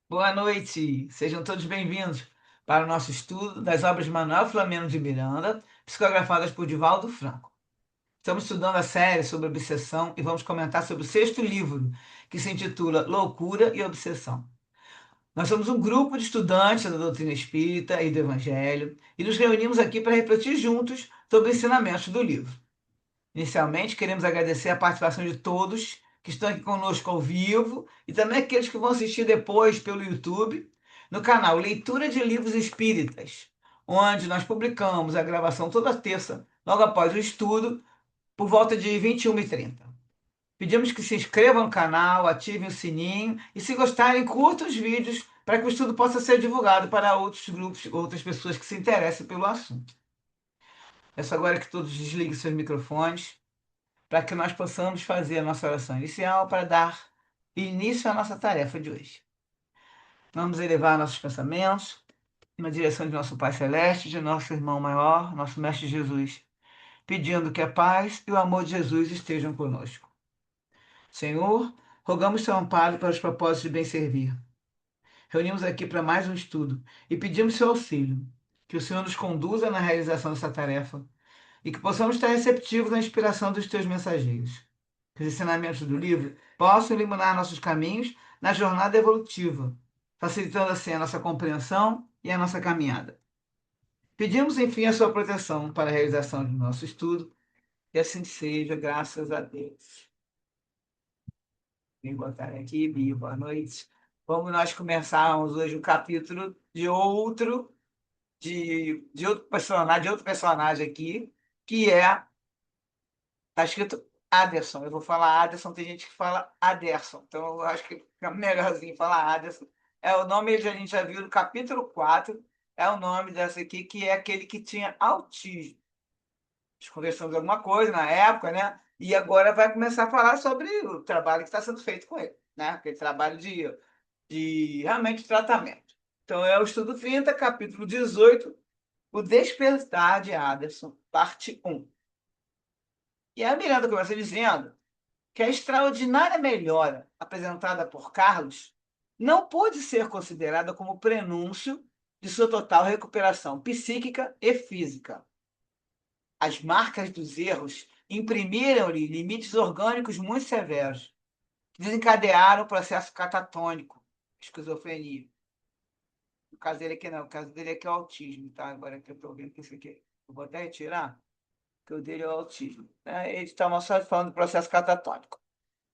Boa noite, sejam todos bem-vindos para o nosso estudo das obras de Manuel Filomeno de Miranda, psicografadas por Divaldo Franco. Estamos estudando a série sobre obsessão e vamos comentar sobre o sexto livro, que se intitula Loucura e Obsessão. Nós somos um grupo de estudantes da doutrina espírita e do Evangelho e nos reunimos aqui para refletir juntos sobre os ensinamentos do livro. Inicialmente, queremos agradecer a participação de todos que estão aqui conosco ao vivo e também aqueles que vão assistir depois pelo YouTube, no canal Leitura de Livros Espíritas, onde nós publicamos a gravação toda terça, logo após o estudo, por volta de 21h30. Pedimos que se inscrevam no canal, ativem o sininho e, se gostarem, curtam os vídeos para que o estudo possa ser divulgado para outros grupos, outras pessoas que se interessem pelo assunto. Peço agora que todos desliguem seus microfones para que nós possamos fazer a nossa oração inicial para dar início à nossa tarefa de hoje. Vamos elevar nossos pensamentos na direção de nosso Pai Celeste, de nosso irmão maior, nosso Mestre Jesus, pedindo que a paz e o amor de Jesus estejam conosco. Senhor, rogamos seu amparo para os propósitos de bem servir. Reunimos aqui para mais um estudo e pedimos seu auxílio, que o Senhor nos conduza na realização dessa tarefa e que possamos estar receptivos à inspiração dos teus mensageiros. Que os ensinamentos do livro possam iluminar nossos caminhos na jornada evolutiva, facilitando assim a nossa compreensão e a nossa caminhada. Pedimos, enfim, a sua proteção para a realização do nosso estudo, e assim seja, graças a Deus. Vim botar aqui, Bia, boa noite. Vamos nós começarmos hoje o capítulo de outro personagem aqui, que é. Tá escrito Aderson. Eu vou falar Aderson, tem gente que fala Aderson. Então, eu acho que fica melhorzinho falar Aderson. É o nome que a gente já viu no capítulo 4. É o nome dessa aqui, que é aquele que tinha autismo. Nós conversamos alguma coisa na época, né? E agora vai começar a falar sobre o trabalho que está sendo feito com ele, né? Aquele trabalho de realmente tratamento. Então, é o estudo 30, capítulo 18, O Despertar de Aderson, parte 1. E a Miranda começa dizendo que a extraordinária melhora apresentada por Carlos não pôde ser considerada como prenúncio de sua total recuperação psíquica e física. As marcas dos erros imprimiram-lhe limites orgânicos muito severos, que desencadearam o processo catatônico, esquizofrenia. No caso dele aqui não, o caso dele aqui é o autismo, tá? Agora que eu estou vendo que isso aqui, eu vou até retirar, que o dele é o autismo. Ele está só falando do processo catatônico,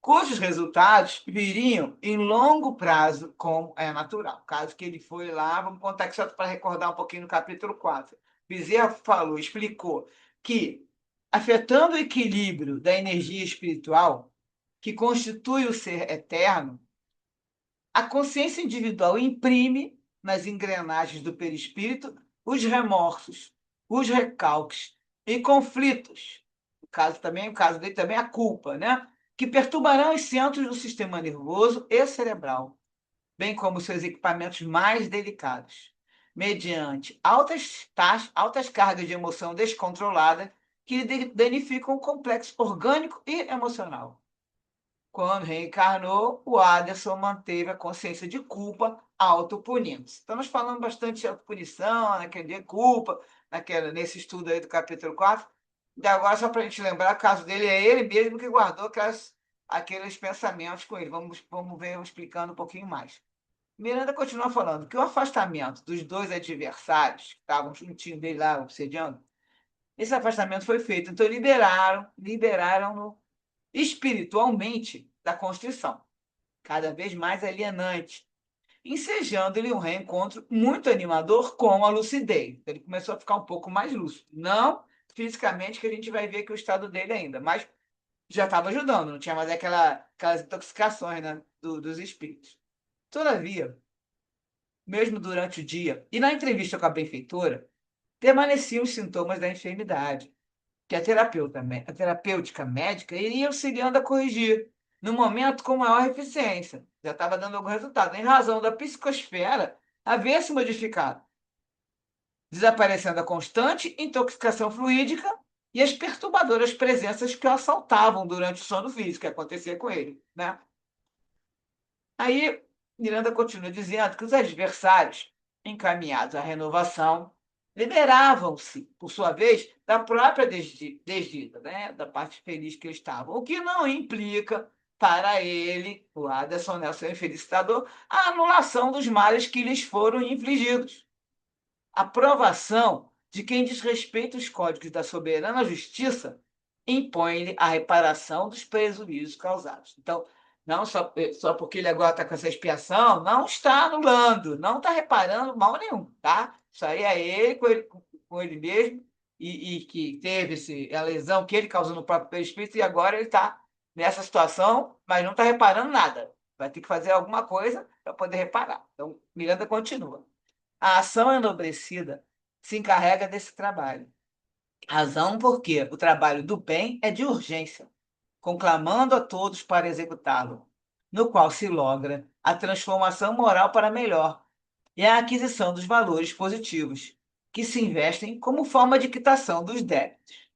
cujos resultados viriam em longo prazo, como é natural. Caso que ele foi lá, vamos contar aqui só para recordar um pouquinho no capítulo 4. Bezerra falou, explicou que, afetando o equilíbrio da energia espiritual, que constitui o ser eterno, a consciência individual imprime nas engrenagens do perispírito os remorsos, os recalques e conflitos. O caso dele também é a culpa, né? Que perturbarão os centros do sistema nervoso e cerebral, bem como seus equipamentos mais delicados, mediante altas cargas de emoção descontrolada que danificam o complexo orgânico e emocional. Quando reencarnou, o Aderson manteve a consciência de culpa autopunindo-se. Estamos falando bastante de autopunição, naquele dia, culpa, nesse estudo aí do capítulo 4. E agora, só para a gente lembrar, o caso dele é ele mesmo que guardou aqueles pensamentos com ele. Vamos ver, explicando um pouquinho mais. Miranda continua falando que o afastamento dos dois adversários, que estavam juntinho dele lá, obsediando, esse afastamento foi feito. Então, liberaram-no espiritualmente da Constituição, cada vez mais alienante, ensejando-lhe um reencontro muito animador com a lucidez. Ele começou a ficar um pouco mais lúcido. Não fisicamente, que a gente vai ver que o estado dele ainda, mas já estava ajudando, não tinha mais aquelas intoxicações, né, dos espíritos. Todavia, mesmo durante o dia e na entrevista com a benfeitora, permaneciam os sintomas da enfermidade, que a terapêutica médica iria auxiliando a corrigir, no momento com maior eficiência. Já estava dando algum resultado, em razão da psicosfera haver se modificado, desaparecendo a constante intoxicação fluídica e as perturbadoras presenças que o assaltavam durante o sono físico, que acontecia com ele, né? Aí Miranda continua dizendo que os adversários, encaminhados à renovação, liberavam-se, por sua vez, da própria desdita, né? Da parte feliz que eles estavam, o que não implica para ele, o Aderson, né, o seu felicitador, a anulação dos males que lhes foram infligidos. A provação de quem desrespeita os códigos da soberana justiça impõe-lhe a reparação dos prejuízos causados. Então, não só porque ele agora está com essa expiação, não está anulando, não está reparando mal nenhum, tá? Isso aí é ele com ele mesmo, e que teve a lesão que ele causou no próprio perispírito, e agora ele está nessa situação, mas não está reparando nada. Vai ter que fazer alguma coisa para poder reparar. Então, Miranda continua. A ação enobrecida se encarrega desse trabalho. Razão porque o trabalho do bem é de urgência, conclamando a todos para executá-lo, no qual se logra a transformação moral para melhor e a aquisição dos valores positivos, que se investem como forma de quitação dos débitos.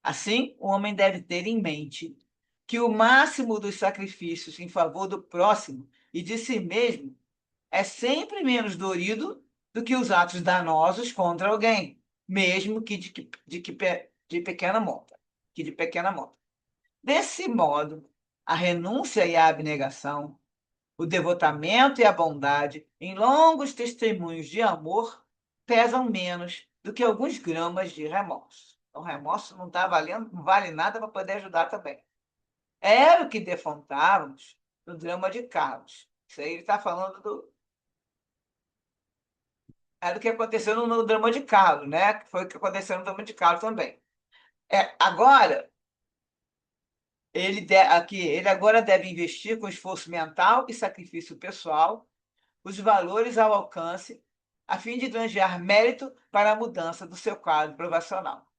Assim, o homem deve ter em mente que o máximo dos sacrifícios em favor do próximo e de si mesmo é sempre menos dorido do que os atos danosos contra alguém, mesmo que de pequena monta, que de pequena monta. Desse modo, a renúncia e a abnegação, o devotamento e a bondade, em longos testemunhos de amor, pesam menos do que alguns gramas de remorso. O remorso não está valendo, não vale nada para poder ajudar também. Era o que defrontávamos no drama de Carlos. Isso aí ele está falando era o que aconteceu no drama de Carlos, né? Que foi o que aconteceu no drama de Carlos também. Agora, ele agora deve investir com esforço mental e sacrifício pessoal os valores ao alcance, a fim de granjear mérito para a mudança do seu quadro profissional.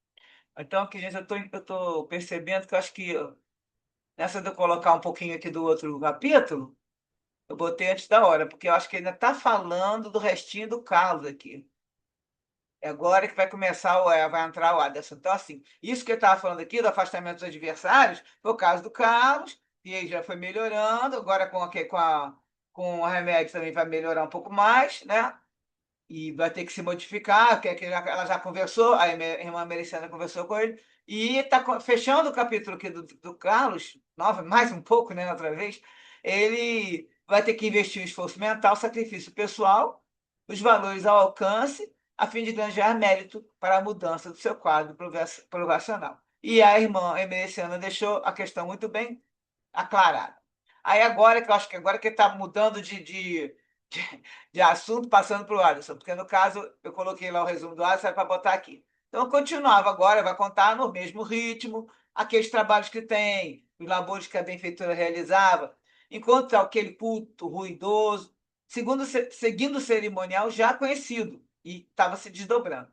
Então, aqui, gente, eu tô percebendo que eu acho que nessa de eu colocar um pouquinho aqui do outro capítulo, eu botei antes da hora, porque eu acho que ainda está falando do restinho do Carlos aqui. É agora que vai começar, vai entrar o Aderson. Então, assim, isso que eu estava falando aqui, do afastamento dos adversários, foi o caso do Carlos, e aí já foi melhorando, agora com o remédio também vai melhorar um pouco mais, né? E vai ter que se modificar, que ela já conversou, a irmã Meliciana conversou com ele, e está fechando o capítulo aqui do Carlos, mais um pouco, né, outra vez, ele vai ter que investir um esforço mental, sacrifício pessoal, os valores ao alcance, a fim de ganhar mérito para a mudança do seu quadro provacional. E a irmã Emericiana deixou a questão muito bem aclarada. Aí agora, que eu acho que agora que está mudando de assunto, passando para o Alisson, porque no caso eu coloquei lá o resumo do Alisson para botar aqui. Então, continuava agora, vai contar no mesmo ritmo, aqueles trabalhos que tem, os labores que a benfeitora realizava, enquanto aquele culto ruidoso, seguindo o cerimonial já conhecido, e estava se desdobrando.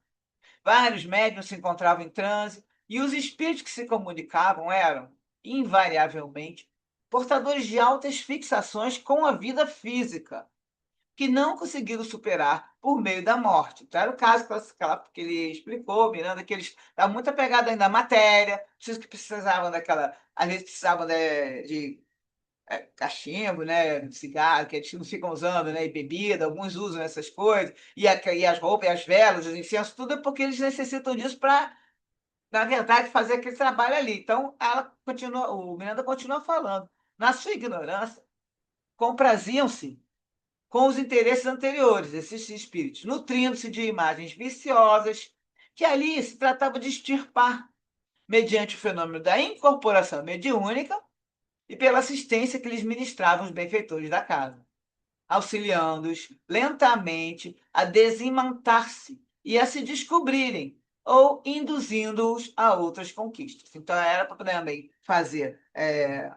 Vários médiuns se encontravam em transe, e os espíritos que se comunicavam eram, invariavelmente, portadores de altas fixações com a vida física, que não conseguiram superar por meio da morte. Então, era o caso que ele explicou, Miranda, que eles estavam muito apegados ainda à matéria, que precisavam daquela. Às vezes precisavam de cachimbo, né, cigarro, que eles não ficam usando, né, e bebida, alguns usam essas coisas, e as roupas, e as velas, os incensos, tudo é porque eles necessitam disso para, na verdade, fazer aquele trabalho ali. Então, o Miranda continua falando. Na sua ignorância, compraziam-se com os interesses anteriores, esses espíritos, nutrindo-se de imagens viciosas, que ali se tratava de extirpar, mediante o fenômeno da incorporação mediúnica e pela assistência que lhes ministravam os benfeitores da casa, auxiliando-os lentamente a desimantar-se e a se descobrirem, ou induzindo-os a outras conquistas. Então, era para também fazer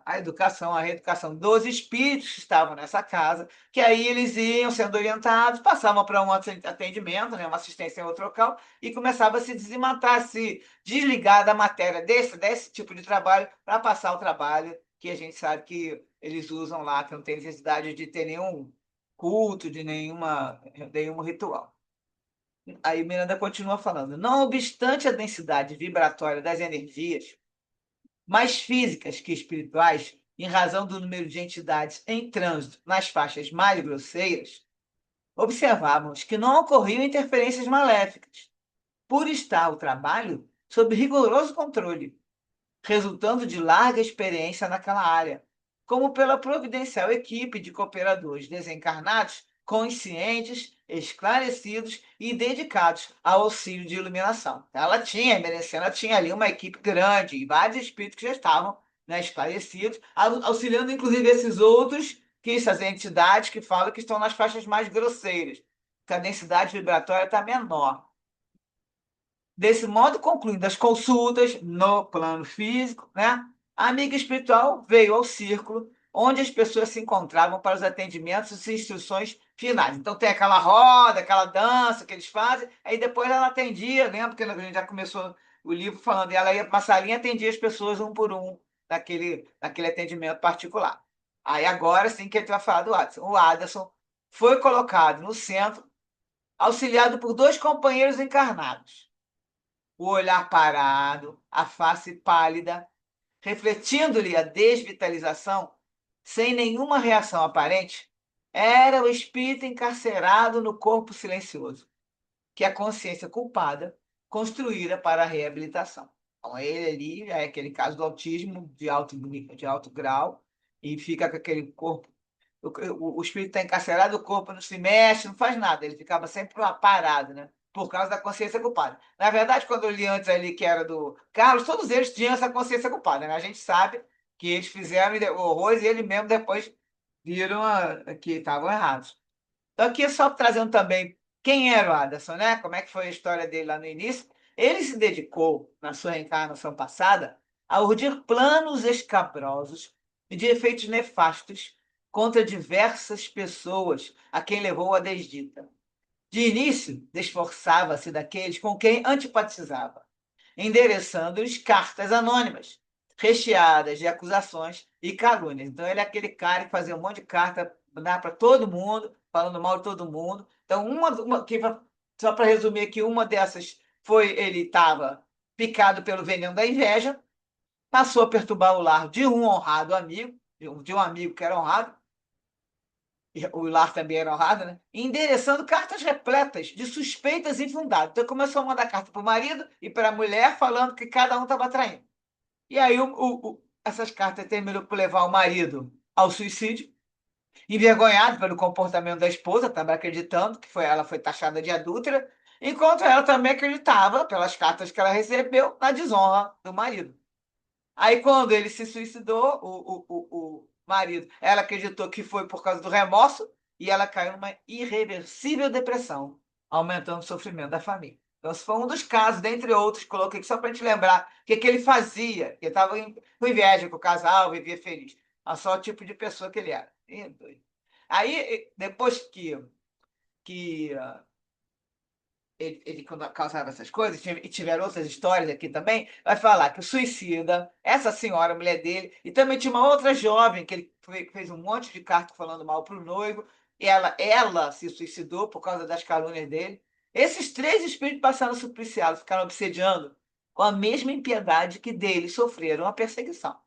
a educação, a reeducação dos espíritos que estavam nessa casa, que aí eles iam sendo orientados, passavam para um atendimento, né, uma assistência em outro local, e começava a se desimantar, a se desligar da matéria desse tipo de trabalho para passar o trabalho que a gente sabe que eles usam lá, que não tem necessidade de ter nenhum culto, de nenhum ritual. Aí Miranda continua falando: não obstante a densidade vibratória das energias, mais físicas que espirituais, em razão do número de entidades em trânsito nas faixas mais grosseiras, observávamos que não ocorriam interferências maléficas, por estar o trabalho sob rigoroso controle, resultando de larga experiência naquela área, como pela providencial equipe de cooperadores desencarnados, conscientes, esclarecidos e dedicados ao auxílio de iluminação. Ela tinha, a Merecena tinha ali uma equipe grande, e vários espíritos que já estavam, né, esclarecidos, auxiliando inclusive esses outros, que essas entidades que falam que estão nas faixas mais grosseiras, que a densidade vibratória está menor. Desse modo, concluindo as consultas no plano físico, né, a amiga espiritual veio ao círculo onde as pessoas se encontravam para os atendimentos e instruções finais. Então, tem aquela roda, aquela dança que eles fazem, aí depois ela atendia, lembra que a gente já começou o livro falando, e ela ia para uma salinha e atendia as pessoas um por um naquele atendimento particular. Aí agora sim que a gente vai falar do Aderson. O Aderson foi colocado no centro, auxiliado por dois companheiros encarnados, o olhar parado, a face pálida, refletindo-lhe a desvitalização, sem nenhuma reação aparente, era o espírito encarcerado no corpo silencioso, que a consciência culpada construíra para a reabilitação. Então, ele ali é aquele caso do autismo de alto grau, e fica com aquele corpo. O espírito está encarcerado, o corpo não se mexe, não faz nada, ele ficava sempre lá parado, né? Por causa da consciência culpada. Na verdade, quando eu li antes ali, que era do Carlos, todos eles tinham essa consciência culpada, né? A gente sabe que eles fizeram horrores e eles mesmo depois viram que estavam errados. Então, aqui só trazendo também quem era o Aderson, né? Como é que foi a história dele lá no início. Ele se dedicou, na sua reencarnação passada, a urdir planos escabrosos e de efeitos nefastos contra diversas pessoas a quem levou a desdita. De início, desforçava-se daqueles com quem antipatizava, endereçando-lhes cartas anônimas, recheadas de acusações e calúnias. Então, ele é aquele cara que fazia um monte de carta para todo mundo, falando mal de todo mundo. Então, só para resumir aqui, uma dessas foi ele estava picado pelo veneno da inveja, passou a perturbar o lar de um honrado amigo, de um amigo que era honrado, o lar também era honrado, né? Endereçando cartas repletas de suspeitas infundadas. Então, começou a mandar carta para o marido e para a mulher, falando que cada um estava traindo. E aí, essas cartas terminaram por levar o marido ao suicídio, envergonhado pelo comportamento da esposa, estava acreditando que ela foi taxada de adúltera, enquanto ela também acreditava, pelas cartas que ela recebeu, na desonra do marido. Aí, quando ele se suicidou, o marido, ela acreditou que foi por causa do remorso e ela caiu numa irreversível depressão, aumentando o sofrimento da família. Então, esse foi um dos casos, dentre outros, coloquei aqui só para a gente lembrar o que ele fazia. Ele estava com inveja com o casal, vivia feliz. Olha só o tipo de pessoa que ele era. Aí, depois que ele quando causava essas coisas, e tiveram outras histórias aqui também, vai falar que o suicida, essa senhora, a mulher dele, e também tinha uma outra jovem que ele fez um monte de carta falando mal para o noivo, e ela se suicidou por causa das calúnias dele. Esses três espíritos passaram a supliciá-lo, ficaram obsediando com a mesma impiedade que dele sofreram a perseguição.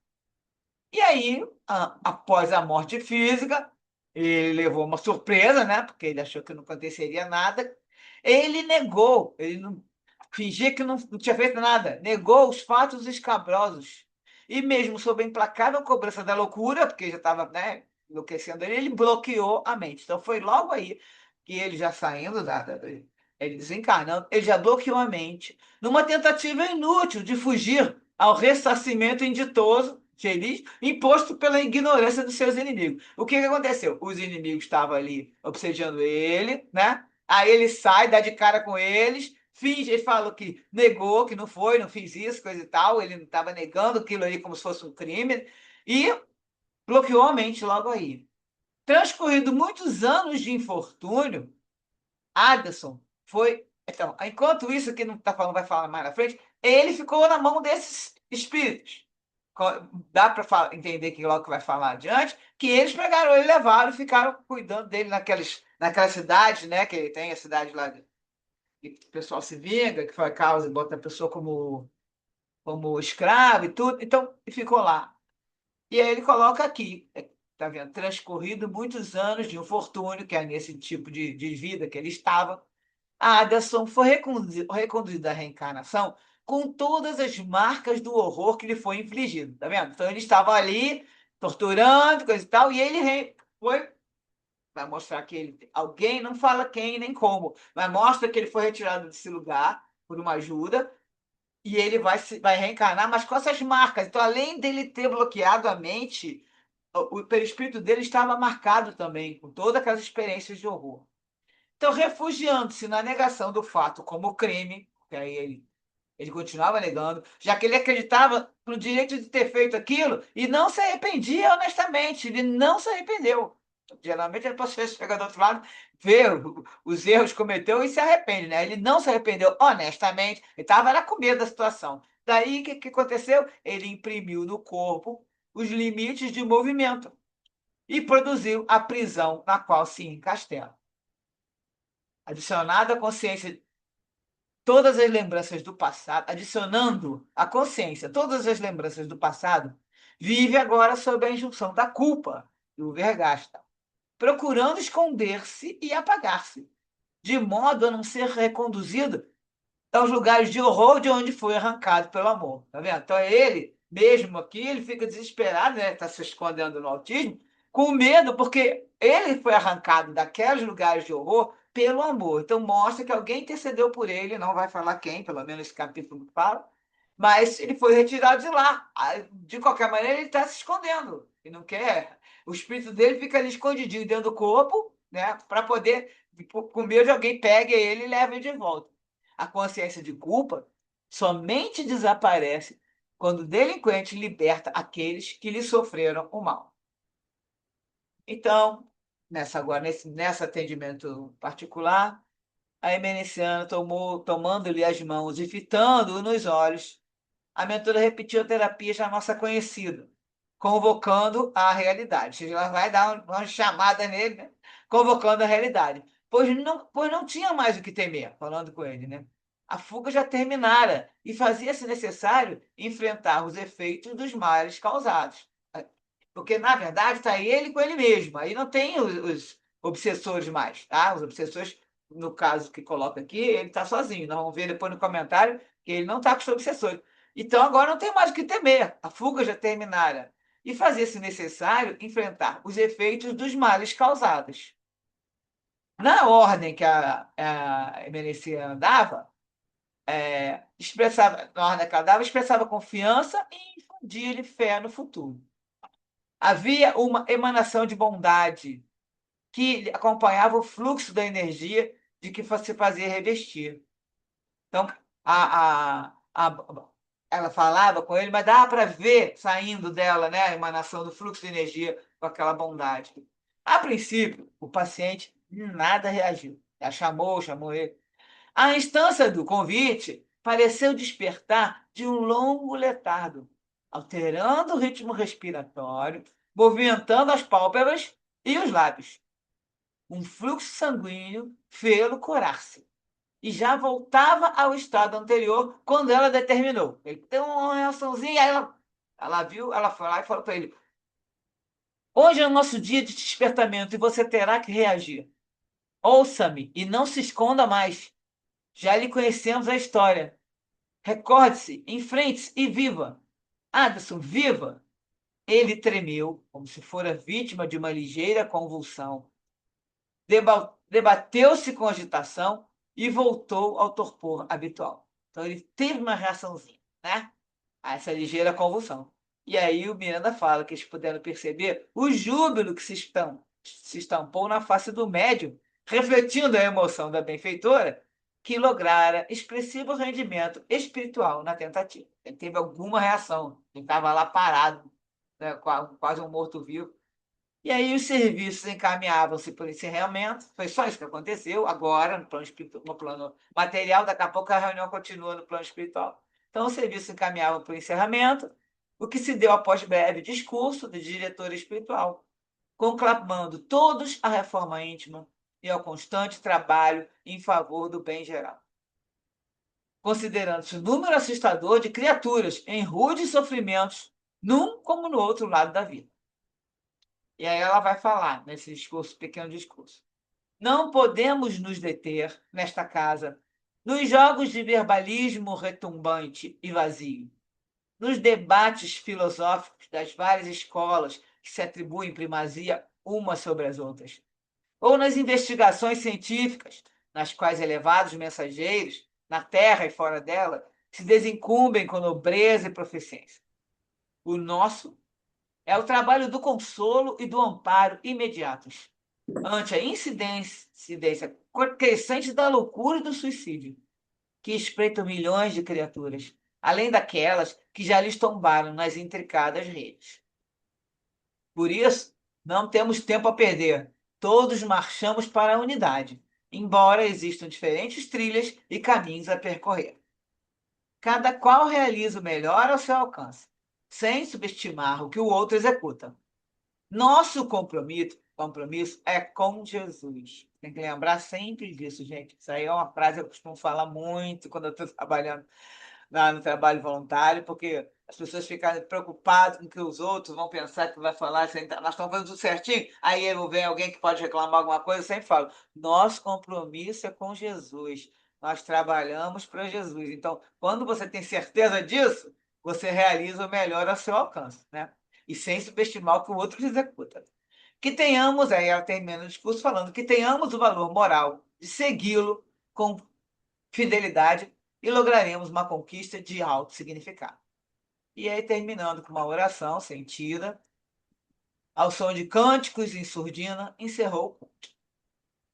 E aí, após a morte física, ele levou uma surpresa, né? Porque ele achou que não aconteceria nada. Ele negou, ele não, fingia que não tinha feito nada, negou os fatos escabrosos. E mesmo sob a implacável cobrança da loucura, porque já estava, né, enlouquecendo ele bloqueou a mente. Então foi logo aí que ele já saindo ele desencarnando, ele já bloqueou a mente, numa tentativa inútil de fugir ao ressarcimento inditoso feliz, imposto pela ignorância dos seus inimigos. O que aconteceu? Os inimigos estavam ali obsediando ele, né? Aí ele sai, dá de cara com eles, finge, ele falou que negou, que não foi, não fiz isso, coisa e tal, ele não estava negando aquilo ali como se fosse um crime, e bloqueou a mente logo aí. Transcorrido muitos anos de infortúnio, Aderson foi. Então, enquanto isso que não está falando, vai falar mais na frente, ele ficou na mão desses espíritos. Dá para entender que logo que vai falar adiante, que eles pegaram ele, levaram e ficaram cuidando dele naquela cidade, né? Que tem a cidade lá que o pessoal se vinga, que foi a causa e bota a pessoa como escravo e tudo. Então, ele ficou lá. E aí ele coloca aqui, tá vendo? Transcorrido muitos anos de infortúnio, que é nesse tipo de vida que ele estava, Aderson foi reconduzido à reencarnação com todas as marcas do horror que lhe foi infligido, tá vendo? Então ele estava ali torturando, coisa e tal, e ele foi, vai mostrar que ele, alguém não fala quem nem como, mas mostra que ele foi retirado desse lugar por uma ajuda e ele vai reencarnar, mas com essas marcas. Então, além dele ter bloqueado a mente, o perispírito dele estava marcado também com todas aquelas experiências de horror. Então, refugiando-se na negação do fato como crime, que aí ele continuava negando, já que ele acreditava no direito de ter feito aquilo e não se arrependia honestamente, ele não se arrependeu. Geralmente a pessoa chega do outro lado, vê os erros que cometeu e se arrepende, né? Ele não se arrependeu honestamente, ele estava com medo da situação. Daí, o que aconteceu? Ele imprimiu no corpo os limites de movimento e produziu a prisão na qual se encastela. Adicionada à consciência todas as lembranças do passado, adicionando à consciência todas as lembranças do passado, vive agora sob a injunção da culpa, do vergasta, procurando esconder-se e apagar-se, de modo a não ser reconduzido aos lugares de horror de onde foi arrancado pelo amor. Tá vendo? Então, ele, mesmo aqui, ele fica desesperado, né? Está se escondendo no autismo, com medo, porque ele foi arrancado daqueles lugares de horror pelo amor. Então, mostra que alguém intercedeu por ele, não vai falar quem, pelo menos esse capítulo fala, mas ele foi retirado de lá. De qualquer maneira, ele está se escondendo. E não quer. O espírito dele fica ali escondidinho dentro do corpo, né? Para poder, com medo de alguém pegue ele e leve ele de volta. A consciência de culpa somente desaparece quando o delinquente liberta aqueles que lhe sofreram o mal. Então, nesse atendimento particular, a emerenciana tomando-lhe as mãos e fitando-o nos olhos, a mentora repetiu a terapia já nossa conhecida, convocando a realidade. Ou seja, ela vai dar uma chamada nele, né? Convocando a realidade. Pois não tinha mais o que temer, falando com ele, né? A fuga já terminara e fazia-se necessário enfrentar os efeitos dos males causados. Porque, na verdade, está ele com ele mesmo. Aí não tem os obsessores mais, tá? Os obsessores, no caso que coloca aqui, ele está sozinho. Nós vamos ver depois no comentário que ele não está com os obsessores. Então, agora não tem mais o que temer. A fuga já terminara. E fazia-se necessário enfrentar os efeitos dos males causados. Na ordem que a Emerecia andava, na ordem que ela dava, expressava confiança e infundia-lhe fé no futuro. Havia uma emanação de bondade que acompanhava o fluxo da energia de que se fazia revestir. Então, ela falava com ele, mas dava para ver saindo dela, né, a emanação do fluxo de energia com aquela bondade. A princípio, o paciente nada reagiu. Ela chamou ele. A instância do convite pareceu despertar de um longo letargo, alterando o ritmo respiratório, movimentando as pálpebras e os lábios. Um fluxo sanguíneo fê-lo curar-se e já voltava ao estado anterior quando ela determinou. Ele deu uma reaçãozinha, aí ela viu, ela foi lá e falou para ele: hoje é o nosso dia de despertamento e você terá que reagir. Ouça-me e não se esconda mais. Já lhe conhecemos a história. Recorde-se, enfrente-se e viva. Aderson, viva! Ele tremeu, como se fora vítima de uma ligeira convulsão. Debateu-se com agitação e voltou ao torpor habitual. Então, ele teve uma reaçãozinha, né? A essa ligeira convulsão. E aí o Miranda fala que eles puderam perceber o júbilo que se estampou na face do médium, refletindo a emoção da benfeitora, que lograra expressivo rendimento espiritual na tentativa. Ele teve alguma reação, ele estava lá parado, né, quase um morto-vivo. E aí os serviços encaminhavam-se por encerramento, foi só isso que aconteceu, agora no plano material, daqui a pouco a reunião continua no plano espiritual. Então, os serviços encaminhavam para o encerramento, o que se deu após breve discurso do diretor espiritual, conclamando todos à reforma íntima e ao constante trabalho em favor do bem geral. Considerando-se o número assustador de criaturas em rudes sofrimentos, num como no outro lado da vida. E aí ela vai falar nesse discurso, pequeno discurso. Não podemos nos deter nesta casa nos jogos de verbalismo retumbante e vazio, nos debates filosóficos das várias escolas que se atribuem primazia umas sobre as outras, ou nas investigações científicas, nas quais elevados mensageiros, na terra e fora dela, se desincumbem com nobreza e proficiência. O nosso é o trabalho do consolo e do amparo imediatos, ante a incidência crescente da loucura e do suicídio, que espreitam milhões de criaturas, além daquelas que já lhes tombaram nas intricadas redes. Por isso, não temos tempo a perder. Todos marchamos para a unidade, embora existam diferentes trilhas e caminhos a percorrer. Cada qual realiza o melhor ao seu alcance, sem subestimar o que o outro executa. Nosso compromisso é com Jesus. Tem que lembrar sempre disso, gente. Isso aí é uma frase que eu costumo falar muito quando eu estou trabalhando lá no trabalho voluntário, porque as pessoas ficam preocupadas com o que os outros vão pensar que vai falar, assim, nós estamos fazendo tudo certinho, aí vem alguém que pode reclamar alguma coisa, eu sempre falo, nosso compromisso é com Jesus, nós trabalhamos para Jesus. Então, quando você tem certeza disso, você realiza o melhor ao seu alcance, né? E sem subestimar o que o outro executa. Que tenhamos, aí ela termina o discurso falando, que tenhamos o valor moral de segui-lo com fidelidade e lograremos uma conquista de alto significado. E aí, terminando com uma oração sentida, ao som de cânticos em surdina, encerrou o culto,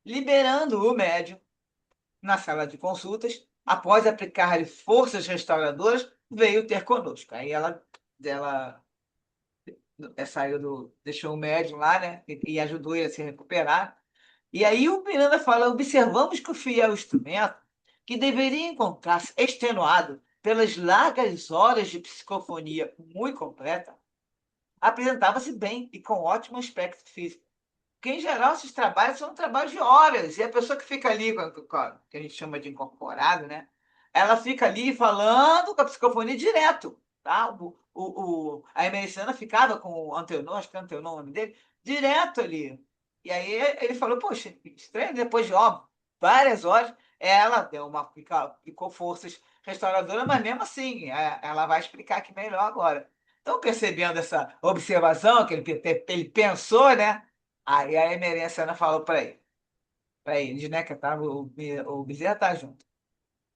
liberando o médium na sala de consultas. Após aplicar-lhe forças restauradoras, veio ter conosco. Aí ela saiu deixou o médium lá, né? E ajudou ele a se recuperar. E aí o Miranda fala: observamos que o fiel instrumento, que deveria encontrar-se extenuado pelas largas horas de psicofonia muito completa, apresentava-se bem e com ótimo aspecto físico. Porque, em geral, esses trabalhos são trabalhos de horas, e a pessoa que fica ali, que a gente chama de incorporado, né? Ela fica ali falando com a psicofonia direto, tá? A Emericiana ficava com o Antenor, acho que é Antenor o nome dele, direto ali. E aí ele falou, poxa, estranho, depois de ó, várias horas, ela ficou forças restauradoras, mas mesmo assim, ela vai explicar aqui melhor agora. Estão percebendo essa observação que ele pensou, né? Aí a Emerência falou para eles, né? Que tava, o Bezerra tá junto.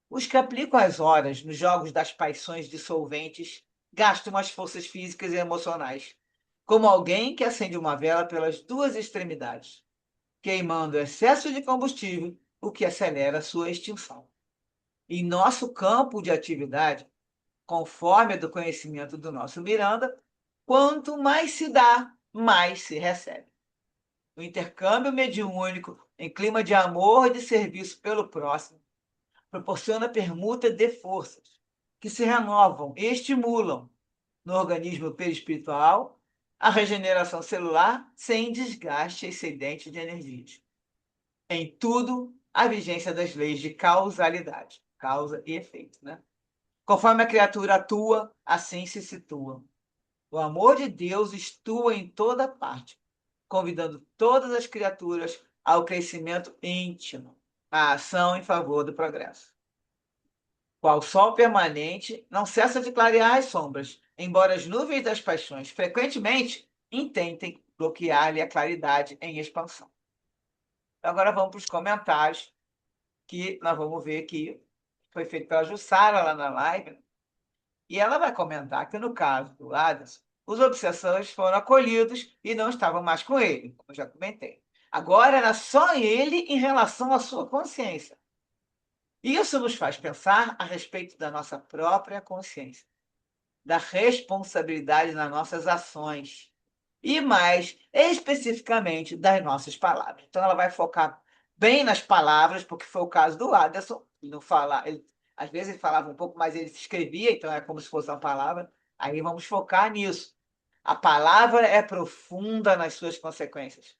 Os que aplicam as horas nos jogos das paixões dissolventes gastam as forças físicas e emocionais, como alguém que acende uma vela pelas duas extremidades, queimando excesso de combustível, o que acelera sua extinção. Em nosso campo de atividade, conforme a do conhecimento do nosso Miranda, quanto mais se dá, mais se recebe. O intercâmbio mediúnico, em clima de amor e de serviço pelo próximo, proporciona permuta de forças que se renovam e estimulam no organismo perispiritual a regeneração celular sem desgaste excedente de energias. Em tudo, a vigência das leis de causalidade, causa e efeito, né? Conforme a criatura atua, assim se situa. O amor de Deus estua em toda parte, convidando todas as criaturas ao crescimento íntimo, à ação em favor do progresso. Qual sol permanente, não cessa de clarear as sombras, embora as nuvens das paixões frequentemente intentem bloquear-lhe a claridade em expansão. Agora vamos para os comentários, que nós vamos ver que foi feito pela Jussara lá na live, e ela vai comentar que, no caso do Adas, os obsessores foram acolhidos e não estavam mais com ele, como eu já comentei. Agora era só ele em relação à sua consciência. Isso nos faz pensar a respeito da nossa própria consciência, da responsabilidade nas nossas ações e, mais especificamente, das nossas palavras. Então, ela vai focar bem nas palavras, porque foi o caso do Aderson. Ele não fala, às vezes ele falava um pouco, mas ele escrevia, então é como se fosse uma palavra. Aí vamos focar nisso. A palavra é profunda nas suas consequências.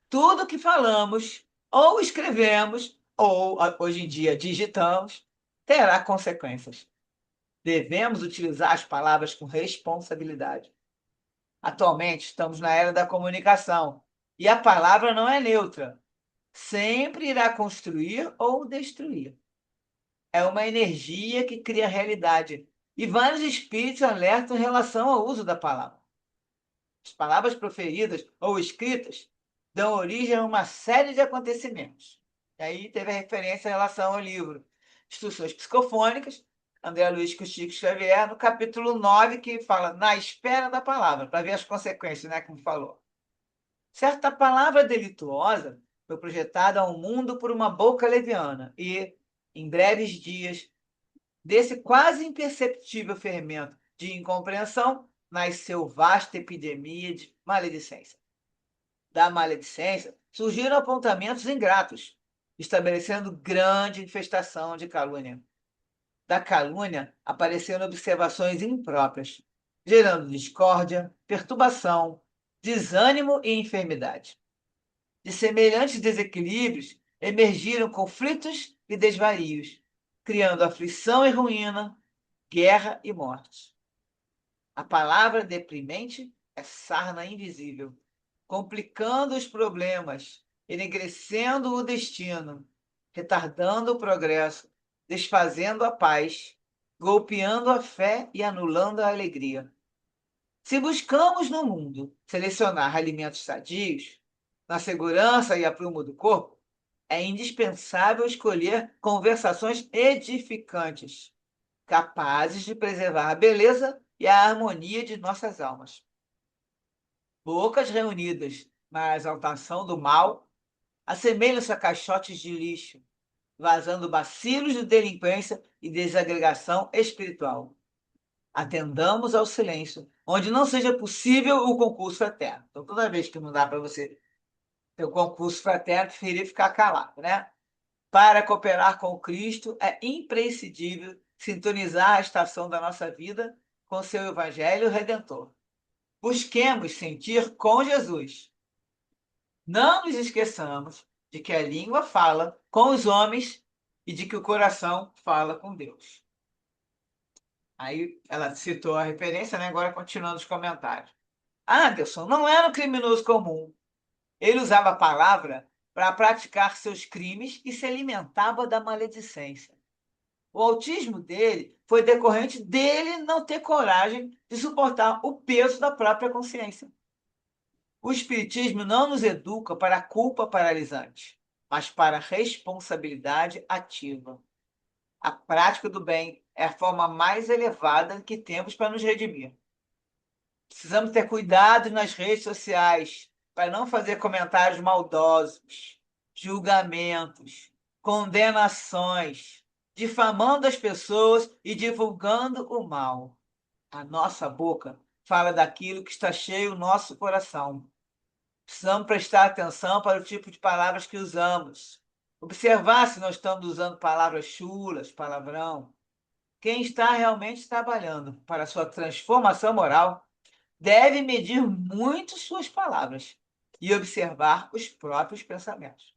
Tudo que falamos, ou escrevemos, ou hoje em dia digitamos, terá consequências. Devemos utilizar as palavras com responsabilidade. Atualmente, estamos na era da comunicação e a palavra não é neutra. Sempre irá construir ou destruir. É uma energia que cria realidade. E vários espíritos alertam em relação ao uso da palavra. As palavras proferidas ou escritas dão origem a uma série de acontecimentos. E aí teve a referência em relação ao livro Instruções Psicofônicas, André Luiz Chico Xavier, no capítulo 9, que fala na espera da palavra, para ver as consequências, né, como falou. Certa palavra delituosa foi projetada ao mundo por uma boca leviana e, em breves dias, desse quase imperceptível fermento de incompreensão, nasceu vasta epidemia de maledicência. Da maledicência surgiram apontamentos ingratos, estabelecendo grande infestação de calúnia. Da calúnia apareceram observações impróprias, gerando discórdia, perturbação, desânimo e enfermidade. De semelhantes desequilíbrios emergiram conflitos e desvarios, criando aflição e ruína, guerra e morte. A palavra deprimente é sarna invisível, complicando os problemas, enegrecendo o destino, retardando o progresso, desfazendo a paz, golpeando a fé e anulando a alegria. Se buscamos no mundo selecionar alimentos sadios, na segurança e aprumo do corpo, é indispensável escolher conversações edificantes, capazes de preservar a beleza e a harmonia de nossas almas. Bocas reunidas na exaltação do mal assemelham-se a caixotes de lixo, vazando bacilos de delinquência e desagregação espiritual. Atendamos ao silêncio, onde não seja possível o concurso fraterno. Então, toda vez que não dá para você ter o concurso fraterno, preferir ficar calado, né? Para cooperar com o Cristo, é imprescindível sintonizar a estação da nossa vida com seu Evangelho Redentor. Busquemos sentir com Jesus. Não nos esqueçamos de que a língua fala com os homens e de que o coração fala com Deus. Aí ela citou a referência, né? Agora continuando os comentários. Anderson não era um criminoso comum. Ele usava a palavra para praticar seus crimes e se alimentava da maledicência. O autismo dele foi decorrente dele não ter coragem de suportar o peso da própria consciência. O Espiritismo não nos educa para a culpa paralisante, mas para a responsabilidade ativa. A prática do bem é a forma mais elevada que temos para nos redimir. Precisamos ter cuidado nas redes sociais para não fazer comentários maldosos, julgamentos, condenações, difamando as pessoas e divulgando o mal. A nossa boca fala daquilo que está cheio o nosso coração. Precisamos prestar atenção para o tipo de palavras que usamos. Observar se nós estamos usando palavras chulas, palavrão. Quem está realmente trabalhando para a sua transformação moral deve medir muito suas palavras e observar os próprios pensamentos.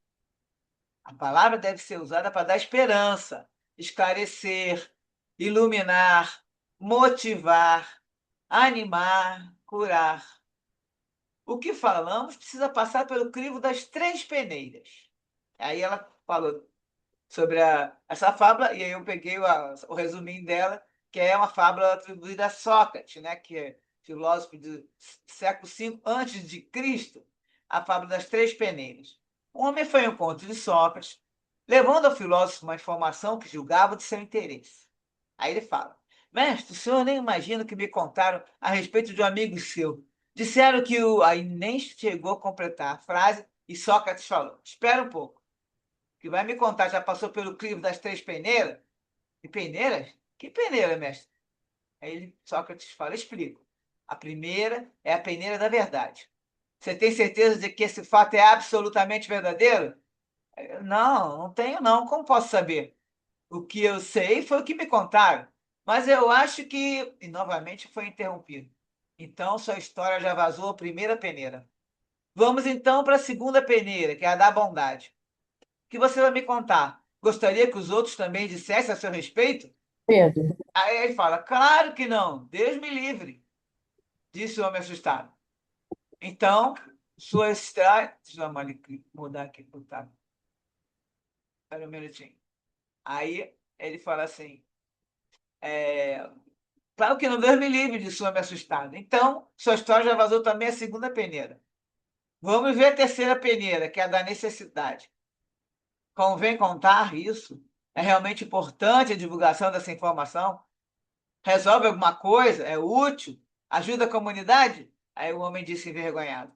A palavra deve ser usada para dar esperança, esclarecer, iluminar, motivar, animar, curar. O que falamos precisa passar pelo crivo das três peneiras. Aí ela falou sobre essa fábula, e aí eu peguei o resuminho dela, que é uma fábula atribuída a Sócrates, né, que é filósofo do século V antes de Cristo, a fábula das três peneiras. Um homem foi ao encontro de Sócrates, levando ao filósofo uma informação que julgava de seu interesse. Aí ele fala: Mestre, o senhor nem imagina o que me contaram a respeito de um amigo seu. Disseram que o. Aí nem chegou a completar a frase e Sócrates falou: Espera um pouco, que vai me contar, já passou pelo crivo das três peneiras? E peneiras? Que peneira, mestre? Aí Sócrates fala: Explico. A primeira é a peneira da verdade. Você tem certeza de que esse fato é absolutamente verdadeiro? Não, não tenho não. Como posso saber? O que eu sei foi o que me contaram. Mas eu acho que. E novamente foi interrompido. Então sua história já vazou a primeira peneira. Vamos então para a segunda peneira, que é a da bondade. O que você vai me contar? Gostaria que os outros também dissessem a seu respeito? Pedro. Aí ele fala, claro que não, Deus me livre, disse o homem assustado. Então, sua estrada. Deixa eu mudar aqui, botar. Espera um minutinho. Aí ele fala assim: é, claro que não, Deus me livre, disse o homem assustado. Então, sua história já vazou também a segunda peneira. Vamos ver a terceira peneira, que é a da necessidade. Convém contar isso? É realmente importante a divulgação dessa informação? Resolve alguma coisa? É útil? Ajuda a comunidade? Aí o homem disse envergonhado: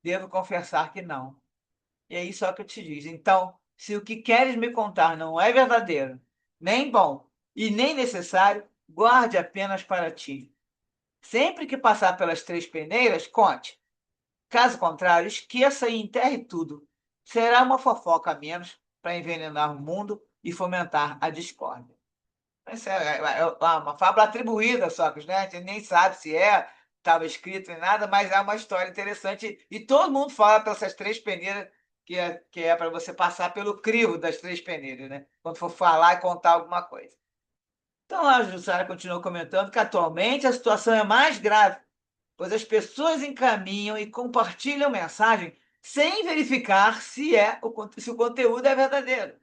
devo confessar que não. E aí só que eu te diz. Então, se o que queres me contar não é verdadeiro, nem bom e nem necessário, guarde apenas para ti. Sempre que passar pelas três peneiras, conte. Caso contrário, esqueça e enterre tudo. Será uma fofoca a menos para envenenar o mundo e fomentar a discórdia. Essa é uma fábula atribuída a Sócrates, né? A gente nem sabe se estava escrito em nada, mas é uma história interessante. E todo mundo fala pelas três peneiras, que é para você passar pelo crivo das três peneiras, né? Quando for falar e contar alguma coisa. Então, a Jussara continuou comentando que atualmente a situação é mais grave, pois as pessoas encaminham e compartilham mensagem sem verificar se o conteúdo é verdadeiro.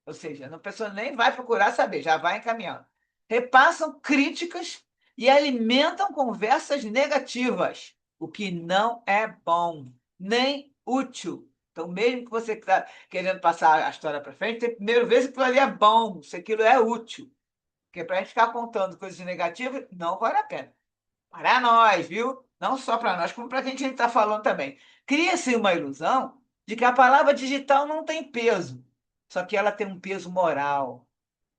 Ou seja, a pessoa nem vai procurar saber, já vai encaminhando. Repassam críticas e alimentam conversas negativas, o que não é bom, nem útil. Então, mesmo que você está querendo passar a história para frente, tem que primeiro ver se aquilo ali é bom, se aquilo é útil. Porque para a gente ficar contando coisas negativas, não vale a pena. Para nós, viu? Não só para nós, como para quem a gente está falando também. Cria-se uma ilusão de que a palavra digital não tem peso. Só que ela tem um peso moral,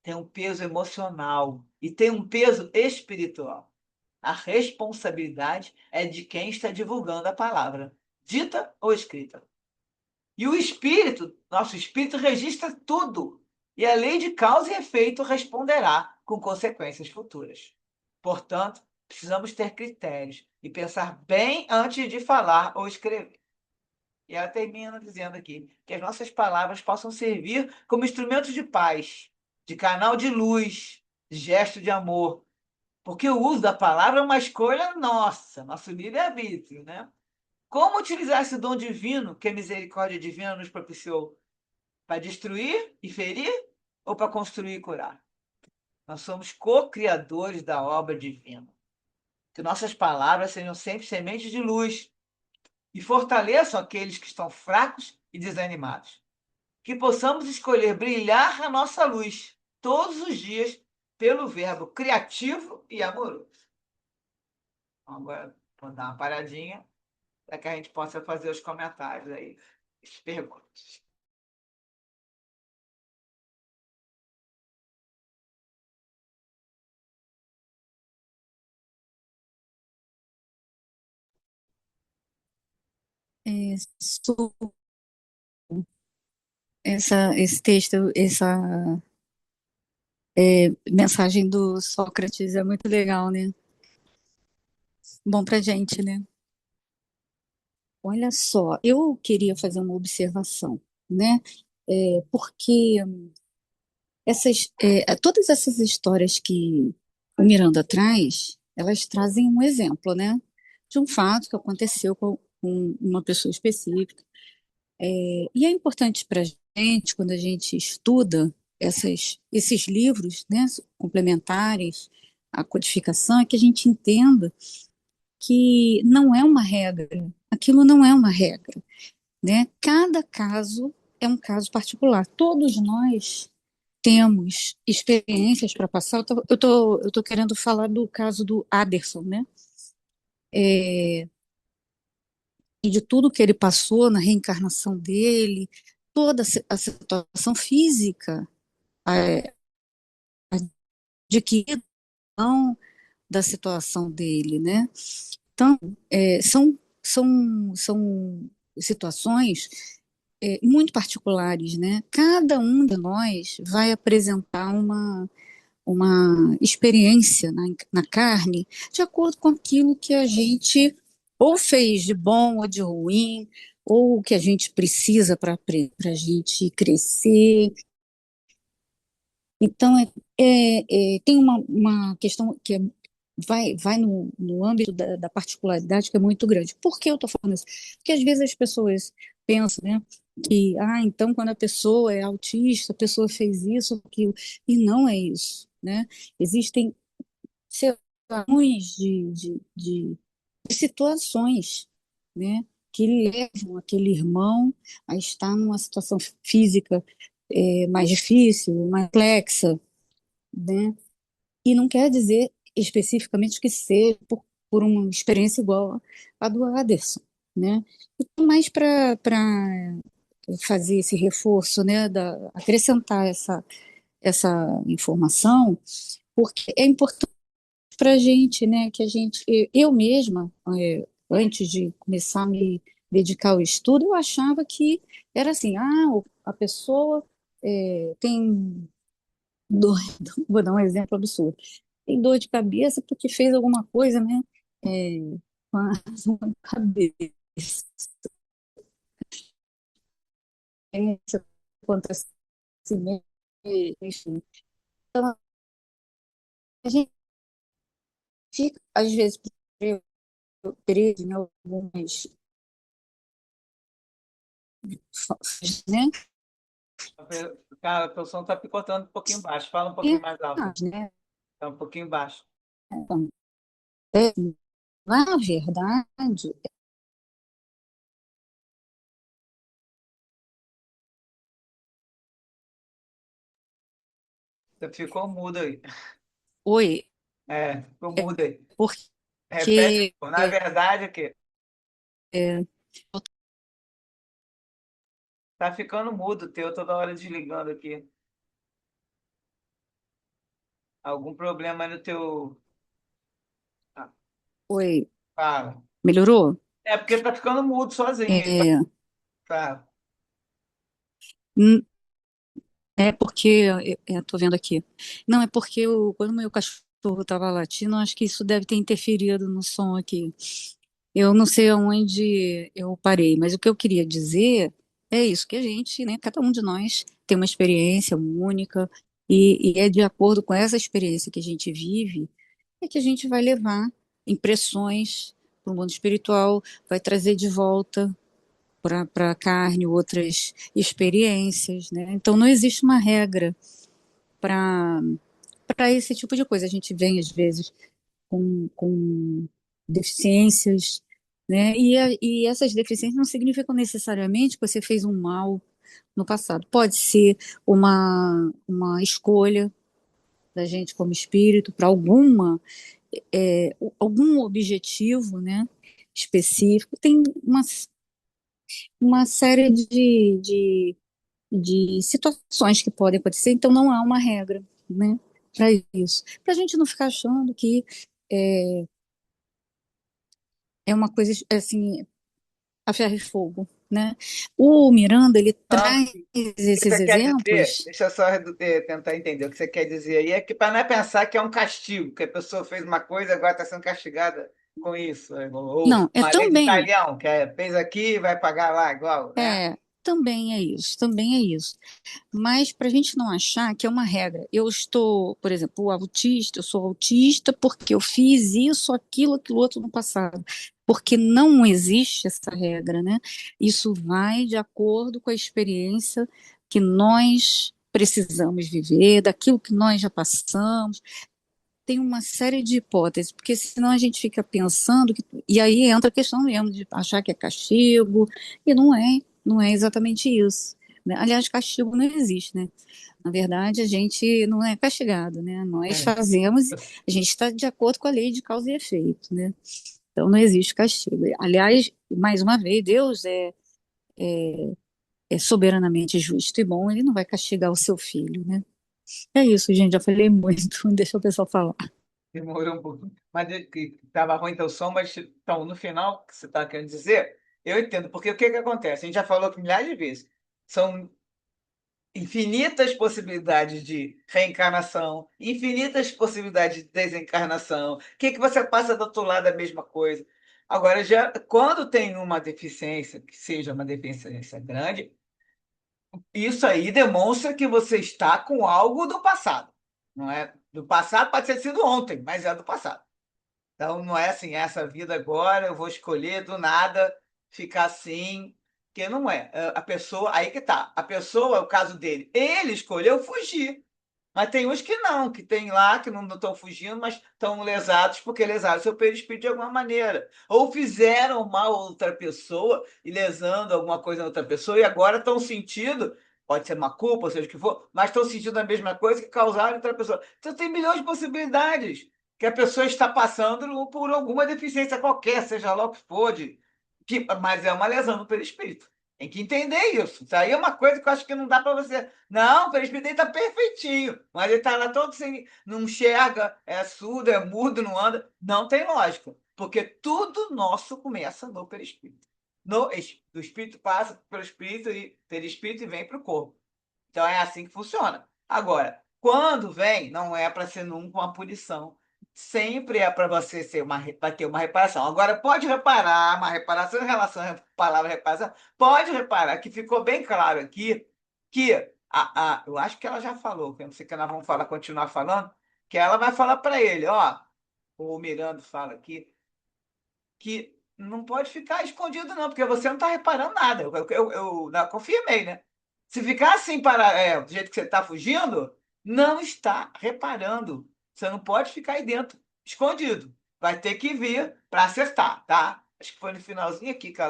tem um peso emocional e tem um peso espiritual. A responsabilidade é de quem está divulgando a palavra, dita ou escrita. E o espírito, nosso espírito, registra tudo. E a lei de causa e efeito responderá com consequências futuras. Portanto, precisamos ter critérios e pensar bem antes de falar ou escrever. E ela termina dizendo aqui que as nossas palavras possam servir como instrumento de paz, de canal de luz, de gesto de amor. Porque o uso da palavra é uma escolha nossa, nosso livre-arbítrio, né? Como utilizar esse dom divino que a misericórdia divina nos propiciou? Para destruir e ferir ou para construir e curar? Nós somos co-criadores da obra divina. Que nossas palavras sejam sempre sementes de luz e fortaleçam aqueles que estão fracos e desanimados. Que possamos escolher brilhar a nossa luz todos os dias pelo verbo criativo e amoroso. Então, agora, vou dar uma paradinha para que a gente possa fazer os comentários aí, as perguntas. Sobre esse texto, essa mensagem do Sócrates é muito legal, né? Bom pra gente, né? Olha só, eu queria fazer uma observação, né? Porque todas essas histórias que o Miranda traz, elas trazem um exemplo, né? De um fato que aconteceu com uma pessoa específica. E é importante para a gente, quando a gente estuda esses livros, né, complementares à codificação, é que a gente entenda que não é uma regra, aquilo não é uma regra, né? Cada caso é um caso particular. Todos nós temos experiências para passar. Eu tô querendo falar do caso do Aderson, né? É, e de tudo que ele passou na reencarnação dele, toda a situação física é, adquirida da situação dele, né? Então, são situações muito particulares, né? Cada um de nós vai apresentar uma experiência na carne de acordo com aquilo que a gente ou fez de bom ou de ruim, ou o que a gente precisa para a gente crescer. Então, tem uma questão que vai no âmbito da particularidade que é muito grande. Por que eu estou falando isso? Porque às vezes as pessoas pensam, né, que, então quando a pessoa é autista, a pessoa fez isso, aquilo, e não é isso, né? Existem situações de situações, né, que levam aquele irmão a estar numa situação física mais difícil, mais complexa, né? E não quer dizer especificamente que seja por uma experiência igual à do Aderson, né? Então, mais para fazer esse reforço, né, acrescentar essa informação, porque é importante para a gente, né, que a gente, eu mesma, antes de começar a me dedicar ao estudo, eu achava que era assim, a pessoa tem dor, vou dar um exemplo absurdo, tem dor de cabeça porque fez alguma coisa, né, é, com a com a cabeça, acontecimento, enfim. Então, a gente fica, às vezes, preso em algumas, né, Cara, o teu som tá picotando um pouquinho baixo. Fala um pouquinho e, mais alto. né, Tá um pouquinho baixo. então, é, na verdade, Você ficou mudo aí. oi, É, ficou é mudo aí. Repete, porque pô. Na verdade, o quê? é, Tá ficando mudo o teu toda hora desligando aqui. Algum problema no teu. Ah, oi, fala. melhorou? É porque tá ficando mudo sozinho. Aí, É, fala. hum, é porque, tô vendo aqui. Não, é porque quando o meu cachorro estava latindo, acho que isso deve ter interferido no som aqui. Eu não sei aonde eu parei, mas o que eu queria dizer é isso, que a gente, né, cada um de nós tem uma experiência única e é de acordo com essa experiência que a gente vive, é que a gente vai levar impressões para o mundo espiritual, vai trazer de volta para a carne outras experiências, né? Então não existe uma regra para esse tipo de coisa. A gente vem às vezes com deficiências, né? E essas deficiências não significam necessariamente que você fez um mal no passado. Pode ser uma escolha da gente como espírito para algum objetivo, né? Específico. Tem uma série de situações que podem acontecer, então não há uma regra, né? Para isso. Para a gente não ficar achando que é, é uma coisa assim, a ferro e fogo, né? O Miranda, ele Não, o traz que você esses quer dizer? exemplos. Deixa eu só tentar entender. O que você quer dizer aí é que para não é pensar que é um castigo, que a pessoa fez uma coisa e agora está sendo castigada com isso. Ou Não, uma lei de talião, que é fez aqui vai pagar lá igual, né? também é isso, também é isso. Mas para a gente não achar que é uma regra. Eu estou, por exemplo, o autista, eu sou autista porque eu fiz isso, aquilo outro no passado. Porque não existe essa regra, né? Isso vai de acordo com a experiência que nós precisamos viver, daquilo que nós já passamos. Tem uma série de hipóteses, porque senão a gente fica pensando que, e aí entra a questão mesmo de achar que é castigo, e não é exatamente isso, né? Aliás, castigo não existe, né? Na verdade, a gente não é castigado, né? Nós É. fazemos, a gente está de acordo com a lei de causa e efeito, né? Então não existe castigo. Aliás, mais uma vez, Deus é soberanamente justo e bom, ele não vai castigar o seu filho, né? É isso, gente, já falei muito, deixa o pessoal falar. Demorou um pouquinho. Mas que estava ruim teu som, mas então, no final, o que você está querendo dizer, eu entendo. Porque o que que acontece? A gente já falou aqui milhares de vezes. São infinitas possibilidades de reencarnação, infinitas possibilidades de desencarnação. O que que você passa do outro lado da mesma coisa? Agora, já quando tem uma deficiência, que seja uma deficiência grande, Isso aí demonstra que você está com algo do passado. Não é do passado, pode ter sido ontem, mas é do passado. Então não é assim, essa vida agora eu vou escolher do nada ficar assim, que não é. A pessoa, aí que tá. A pessoa, é o caso dele, ele escolheu fugir. Mas tem uns que não, que tem lá, que não estão fugindo, mas estão lesados porque lesaram seu perispírito de alguma maneira. Ou fizeram mal a outra pessoa e lesando alguma coisa na outra pessoa, e agora estão sentindo, pode ser uma culpa, seja o que for, mas estão sentindo a mesma coisa que causaram outra pessoa. Então tem milhões de possibilidades que a pessoa está passando por alguma deficiência qualquer, seja lá o que for, mas é uma lesão no perispírito. Tem que entender isso. Isso aí é uma coisa que eu acho que não dá para você. Não, o presbítero está perfeitinho, mas ele está lá todo sem. Não enxerga, é surdo, é mudo, não anda. Não tem lógica, porque tudo nosso começa no perispírito. Do espírito passa pelo espírito e perispírito e vem para o corpo. Então é assim que funciona. Agora, quando vem, não é para ser nunca uma punição. Sempre é para você ser para ter uma reparação. Agora, pode reparar, uma reparação em relação à palavra reparação, pode reparar que ficou bem claro aqui que eu acho que ela já falou, que eu não sei que nós vamos falar, continuar falando, que ela vai falar para ele, ó, o Miranda fala aqui, que não pode ficar escondido, não, porque você não está reparando nada. Eu confirmei, né? Se ficar assim do jeito que você está fugindo, não está reparando. Você não pode ficar aí dentro, escondido. Vai ter que vir para acertar, tá? Acho que foi no finalzinho aqui que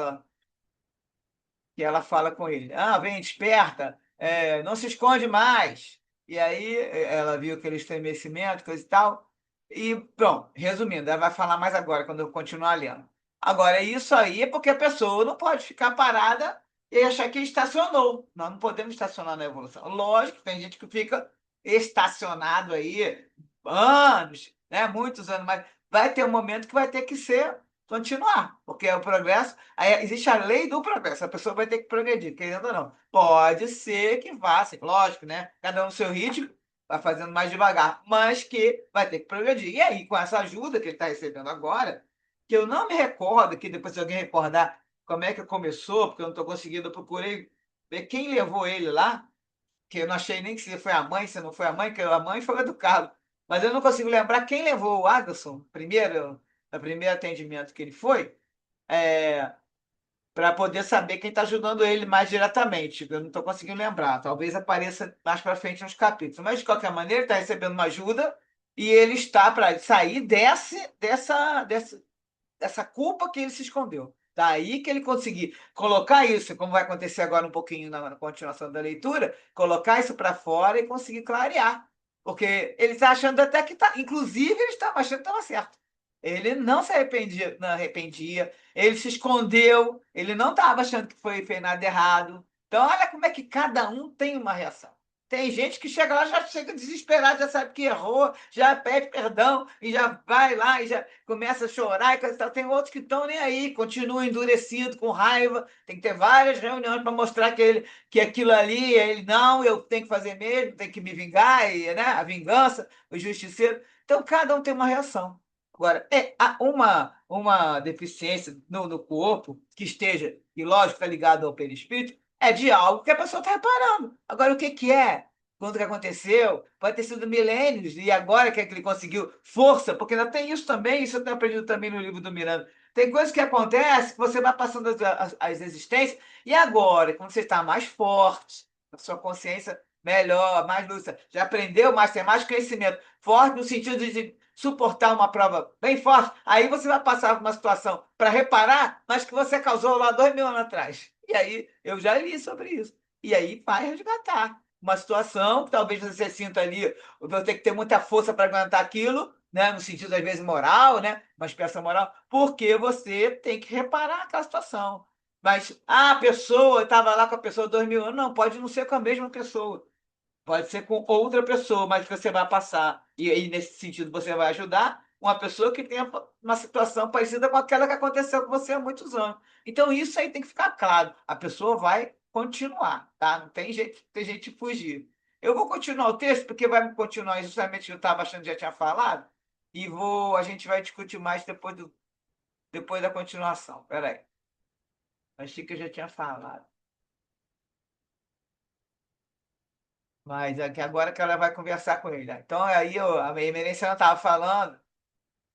ela fala com ele. Ah, vem, desperta, não se esconde mais. E aí ela viu aquele estremecimento, coisa e tal. E pronto, resumindo, ela vai falar mais agora, quando eu continuar lendo. Agora, isso aí é porque a pessoa não pode ficar parada e achar que estacionou. Nós não podemos estacionar na evolução. Lógico, tem gente que fica estacionado aí anos, né, muitos anos, mas vai ter um momento que vai ter que ser continuar, porque é o progresso. Aí existe a lei do progresso, a pessoa vai ter que progredir, querendo ou não. Pode ser que vá, assim, lógico, né? Cada um no seu ritmo, vai fazendo mais devagar, mas que vai ter que progredir. E aí, com essa ajuda que ele está recebendo agora, que eu não me recordo, que depois se alguém recordar como é que começou, porque eu não estou conseguindo, eu procurei ver quem levou ele lá, que eu não achei nem que se foi a mãe, se não foi a mãe, que a mãe foi a do Carlos. Mas eu não consigo lembrar quem levou o Adelson, primeiro, no primeiro atendimento que ele foi, para poder saber quem está ajudando ele mais diretamente. Eu não estou conseguindo lembrar. Talvez apareça mais para frente nos capítulos. Mas, de qualquer maneira, ele está recebendo uma ajuda e ele está para sair dessa culpa que ele se escondeu. Daí que ele conseguir colocar isso, como vai acontecer agora um pouquinho na continuação da leitura, colocar isso para fora e conseguir clarear. Porque ele está achando até que está. Inclusive, ele estava achando que estava certo. Ele não se arrependia, não arrependia, ele se escondeu, ele não estava achando que fez nada errado. Então, olha como é que cada um tem uma reação. Tem gente que chega lá, já chega desesperado, já sabe que errou, já pede perdão e já vai lá e já começa a chorar e coisa e tal. Tem outros que estão nem aí, continuam endurecido, com raiva. Tem que ter várias reuniões para mostrar que aquilo ali, ele não, eu tenho que fazer mesmo, tenho que me vingar, e, né, a vingança, o justiceiro. Então, cada um tem uma reação. Agora, há uma deficiência no corpo que esteja, e lógico, está ligado ao perispírito, é de algo que a pessoa está reparando. Agora, o que que é? Quando que aconteceu? Pode ter sido milênios, e agora que ele conseguiu força, porque ainda tem isso também, isso eu tenho aprendido também no livro do Miranda. Tem coisas que acontecem que você vai passando as existências, e agora, quando você está mais forte, a sua consciência melhor, mais lúcida, já aprendeu mais, tem mais conhecimento, forte no sentido de suportar uma prova bem forte, aí você vai passar por uma situação para reparar, mas que você causou lá 2.000 anos atrás. E aí, eu já li sobre isso. E aí vai resgatar uma situação que talvez você sinta ali, você tem que ter muita força para aguentar aquilo, né? No sentido, às vezes, moral, né? Uma expressão moral, porque você tem que reparar aquela situação. Mas a pessoa estava lá com a pessoa 2.000 anos, não, pode não ser com a mesma pessoa. Pode ser com outra pessoa, mas que você vai passar. E aí, nesse sentido, você vai ajudar uma pessoa que tenha uma situação parecida com aquela que aconteceu com você há muitos anos. Então, isso aí tem que ficar claro. A pessoa vai continuar, tá? Não tem jeito, tem jeito de fugir. Eu vou continuar o texto, porque vai continuar justamente o que eu estava achando que já tinha falado, e a gente vai discutir mais depois da continuação. Peraí. Achei que eu já tinha falado. mas é que agora que ela vai conversar com ele. Então, aí a Emerência estava falando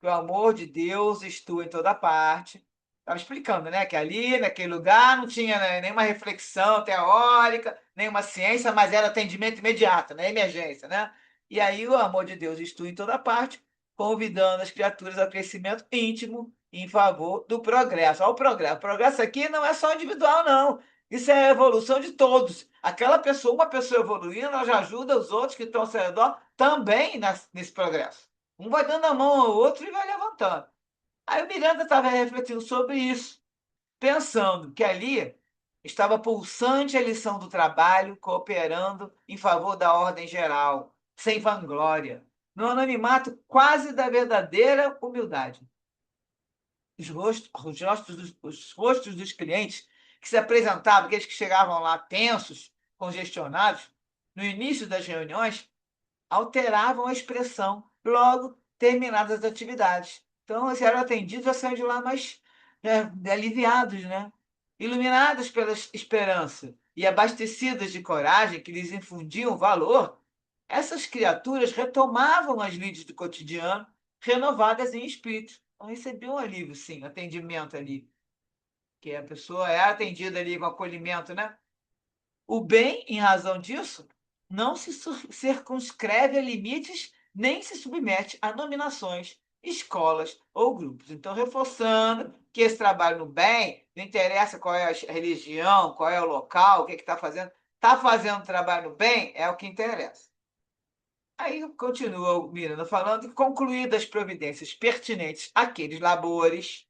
que o amor de Deus estua em toda parte. Estava explicando, né, que ali, naquele lugar, não tinha, né, nenhuma reflexão teórica, nenhuma ciência, mas era atendimento imediato, né, emergência, né? E aí o amor de Deus estua em toda parte, convidando as criaturas ao crescimento íntimo em favor do progresso. Olha o progresso. O progresso aqui não é só individual, não. Isso é a evolução de todos. Aquela pessoa, uma pessoa evoluindo, ela já ajuda os outros que estão ao seu redor também nesse progresso. Um vai dando a mão ao outro e vai levantando. Aí o Miranda estava refletindo sobre isso, pensando que ali estava pulsante a lição do trabalho, cooperando em favor da ordem geral, sem vanglória, no anonimato quase da verdadeira humildade. Os rostos dos clientes que se apresentavam, aqueles que chegavam lá tensos, congestionados, no início das reuniões, alteravam a expressão logo terminadas as atividades. Então, eles eram atendidos, já saíam de lá mais aliviados, né? Iluminados pela esperança e abastecidas de coragem que lhes infundiam valor, essas criaturas retomavam as lides do cotidiano, renovadas em espírito. Então, recebiam um alívio, sim, atendimento ali, que a pessoa é atendida ali com acolhimento, né? O bem, em razão disso, não se circunscreve a limites nem se submete a nominações, escolas ou grupos. Então, reforçando que esse trabalho no bem, não interessa qual é a religião, qual é o local, o que está fazendo trabalho no bem é o que interessa. Aí continua o Miranda falando que, concluídas as providências pertinentes àqueles labores,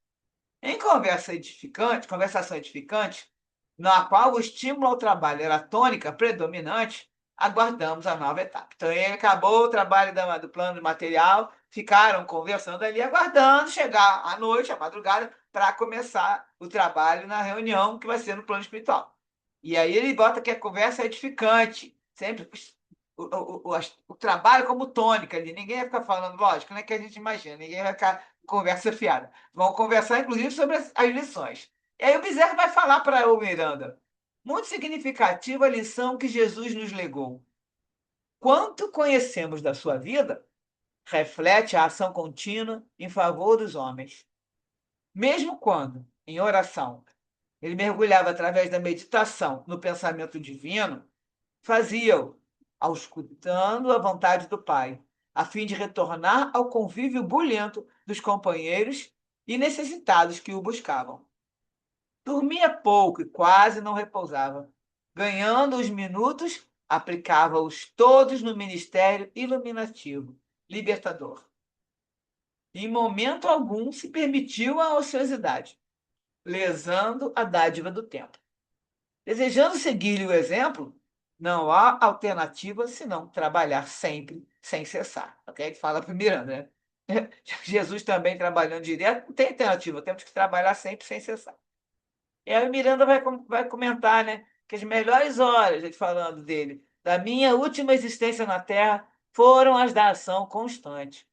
em conversação edificante, na qual o estímulo ao trabalho era a tônica predominante, aguardamos a nova etapa. Então, ele acabou o trabalho do plano material, ficaram conversando ali, aguardando chegar à noite, à madrugada, para começar o trabalho na reunião que vai ser no plano espiritual. E aí ele bota que a conversa é edificante, sempre o trabalho como tônica ali. Ninguém vai ficar falando, lógico, não é que a gente imagina, ninguém vai ficar conversa fiada. Vão conversar, inclusive, sobre as lições. E aí o Bezerra vai falar para o Miranda. Muito significativa a lição que Jesus nos legou. Quanto conhecemos da sua vida, reflete a ação contínua em favor dos homens. Mesmo quando, em oração, ele mergulhava através da meditação no pensamento divino, fazia-o, auscultando a vontade do Pai, a fim de retornar ao convívio bulhento dos companheiros e necessitados que o buscavam. Dormia pouco e quase não repousava. Ganhando os minutos, aplicava-os todos no ministério iluminativo, libertador. Em momento algum se permitiu a ociosidade, lesando a dádiva do tempo. Desejando seguir-lhe o exemplo, não há alternativa senão trabalhar sempre, sem cessar. Ok? Ele fala para o Miranda, né? Jesus também trabalhando direto, não tem alternativa, temos que trabalhar sempre, sem cessar. E aí o Miranda vai comentar, né, que as melhores horas, ele falando dele, da minha última existência na Terra, foram as da ação constante.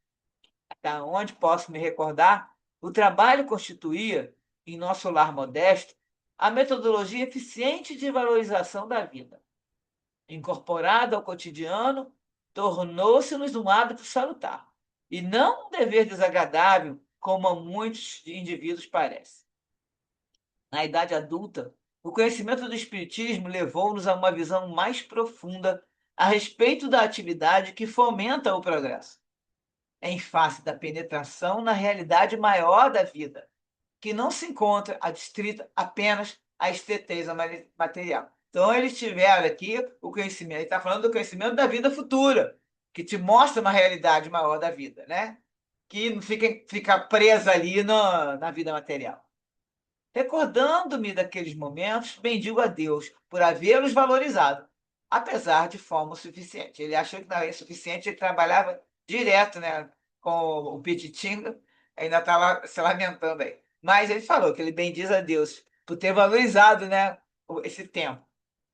Até onde posso me recordar, o trabalho constituía, em nosso lar modesto, a metodologia eficiente de valorização da vida. Incorporado ao cotidiano, tornou-se-nos um hábito salutar, e não um dever desagradável, como a muitos indivíduos parece. Na idade adulta, o conhecimento do Espiritismo levou-nos a uma visão mais profunda a respeito da atividade que fomenta o progresso, em face da penetração na realidade maior da vida, que não se encontra adstrita apenas à esteteza material. Então, eles tiveram aqui o conhecimento, ele está falando do conhecimento da vida futura, que te mostra uma realidade maior da vida, né? Que não fica presa ali na vida material. Recordando-me daqueles momentos, bendigo a Deus por havê-los valorizado, apesar de forma suficiente. Ele achou que não era suficiente, ele trabalhava direto, né, com o Pititinga, ainda estava se lamentando aí. Mas ele falou que ele bendiz a Deus por ter valorizado, né, esse tempo.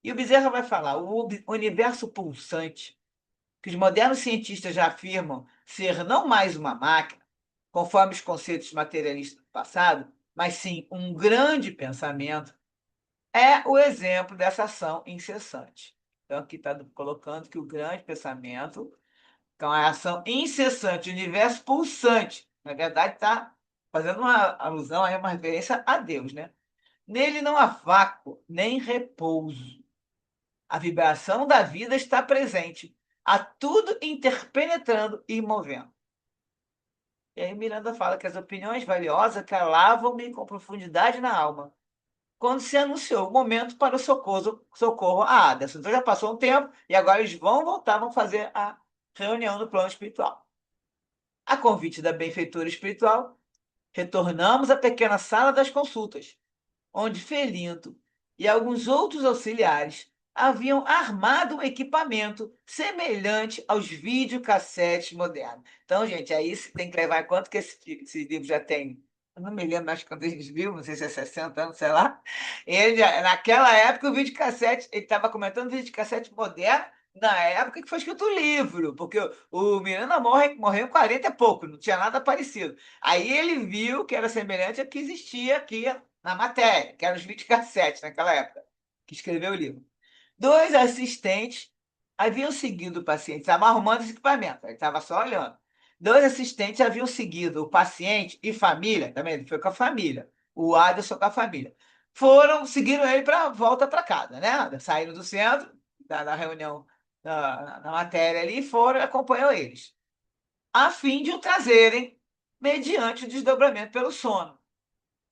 E o Bezerra vai falar, o universo pulsante, que os modernos cientistas já afirmam ser não mais uma máquina, conforme os conceitos materialistas do passado, mas sim um grande pensamento, é o exemplo dessa ação incessante. Então, aqui está colocando que o grande pensamento, então, é a ação incessante, o universo pulsante. Na verdade, está fazendo uma alusão aí, uma referência a Deus, né? Nele não há vácuo, nem repouso. A vibração da vida está presente, a tudo interpenetrando e movendo. E aí Miranda fala que as opiniões valiosas calavam-me com profundidade na alma, quando se anunciou o momento para o socorro a Aderson. Então já passou um tempo e agora eles vão fazer a reunião no plano espiritual. A convite da benfeitora espiritual, retornamos à pequena sala das consultas, onde Felinto e alguns outros auxiliares haviam armado um equipamento semelhante aos videocassetes modernos. Então, gente, aí você tem que levar em conta que esse livro já tem, eu não me lembro mais quando a gente viu, não sei se é 60 anos, sei lá. Naquela época, o videocassete, ele estava comentando videocassete moderno, na época que foi escrito o livro, porque o Miranda morreu em 40 e pouco, não tinha nada parecido. Aí ele viu que era semelhante ao que existia aqui na matéria, que eram os videocassetes naquela época, que escreveu o livro. Dois assistentes haviam seguido o paciente, estavam arrumando esse equipamento, ele estava só olhando. Dois assistentes haviam seguido o paciente e família, também ele foi com a família, o Aderson com a família. Seguiram ele para volta para casa, né? Saíram do centro, da reunião na matéria ali, e foram e acompanhou eles, a fim de o trazerem mediante o desdobramento pelo sono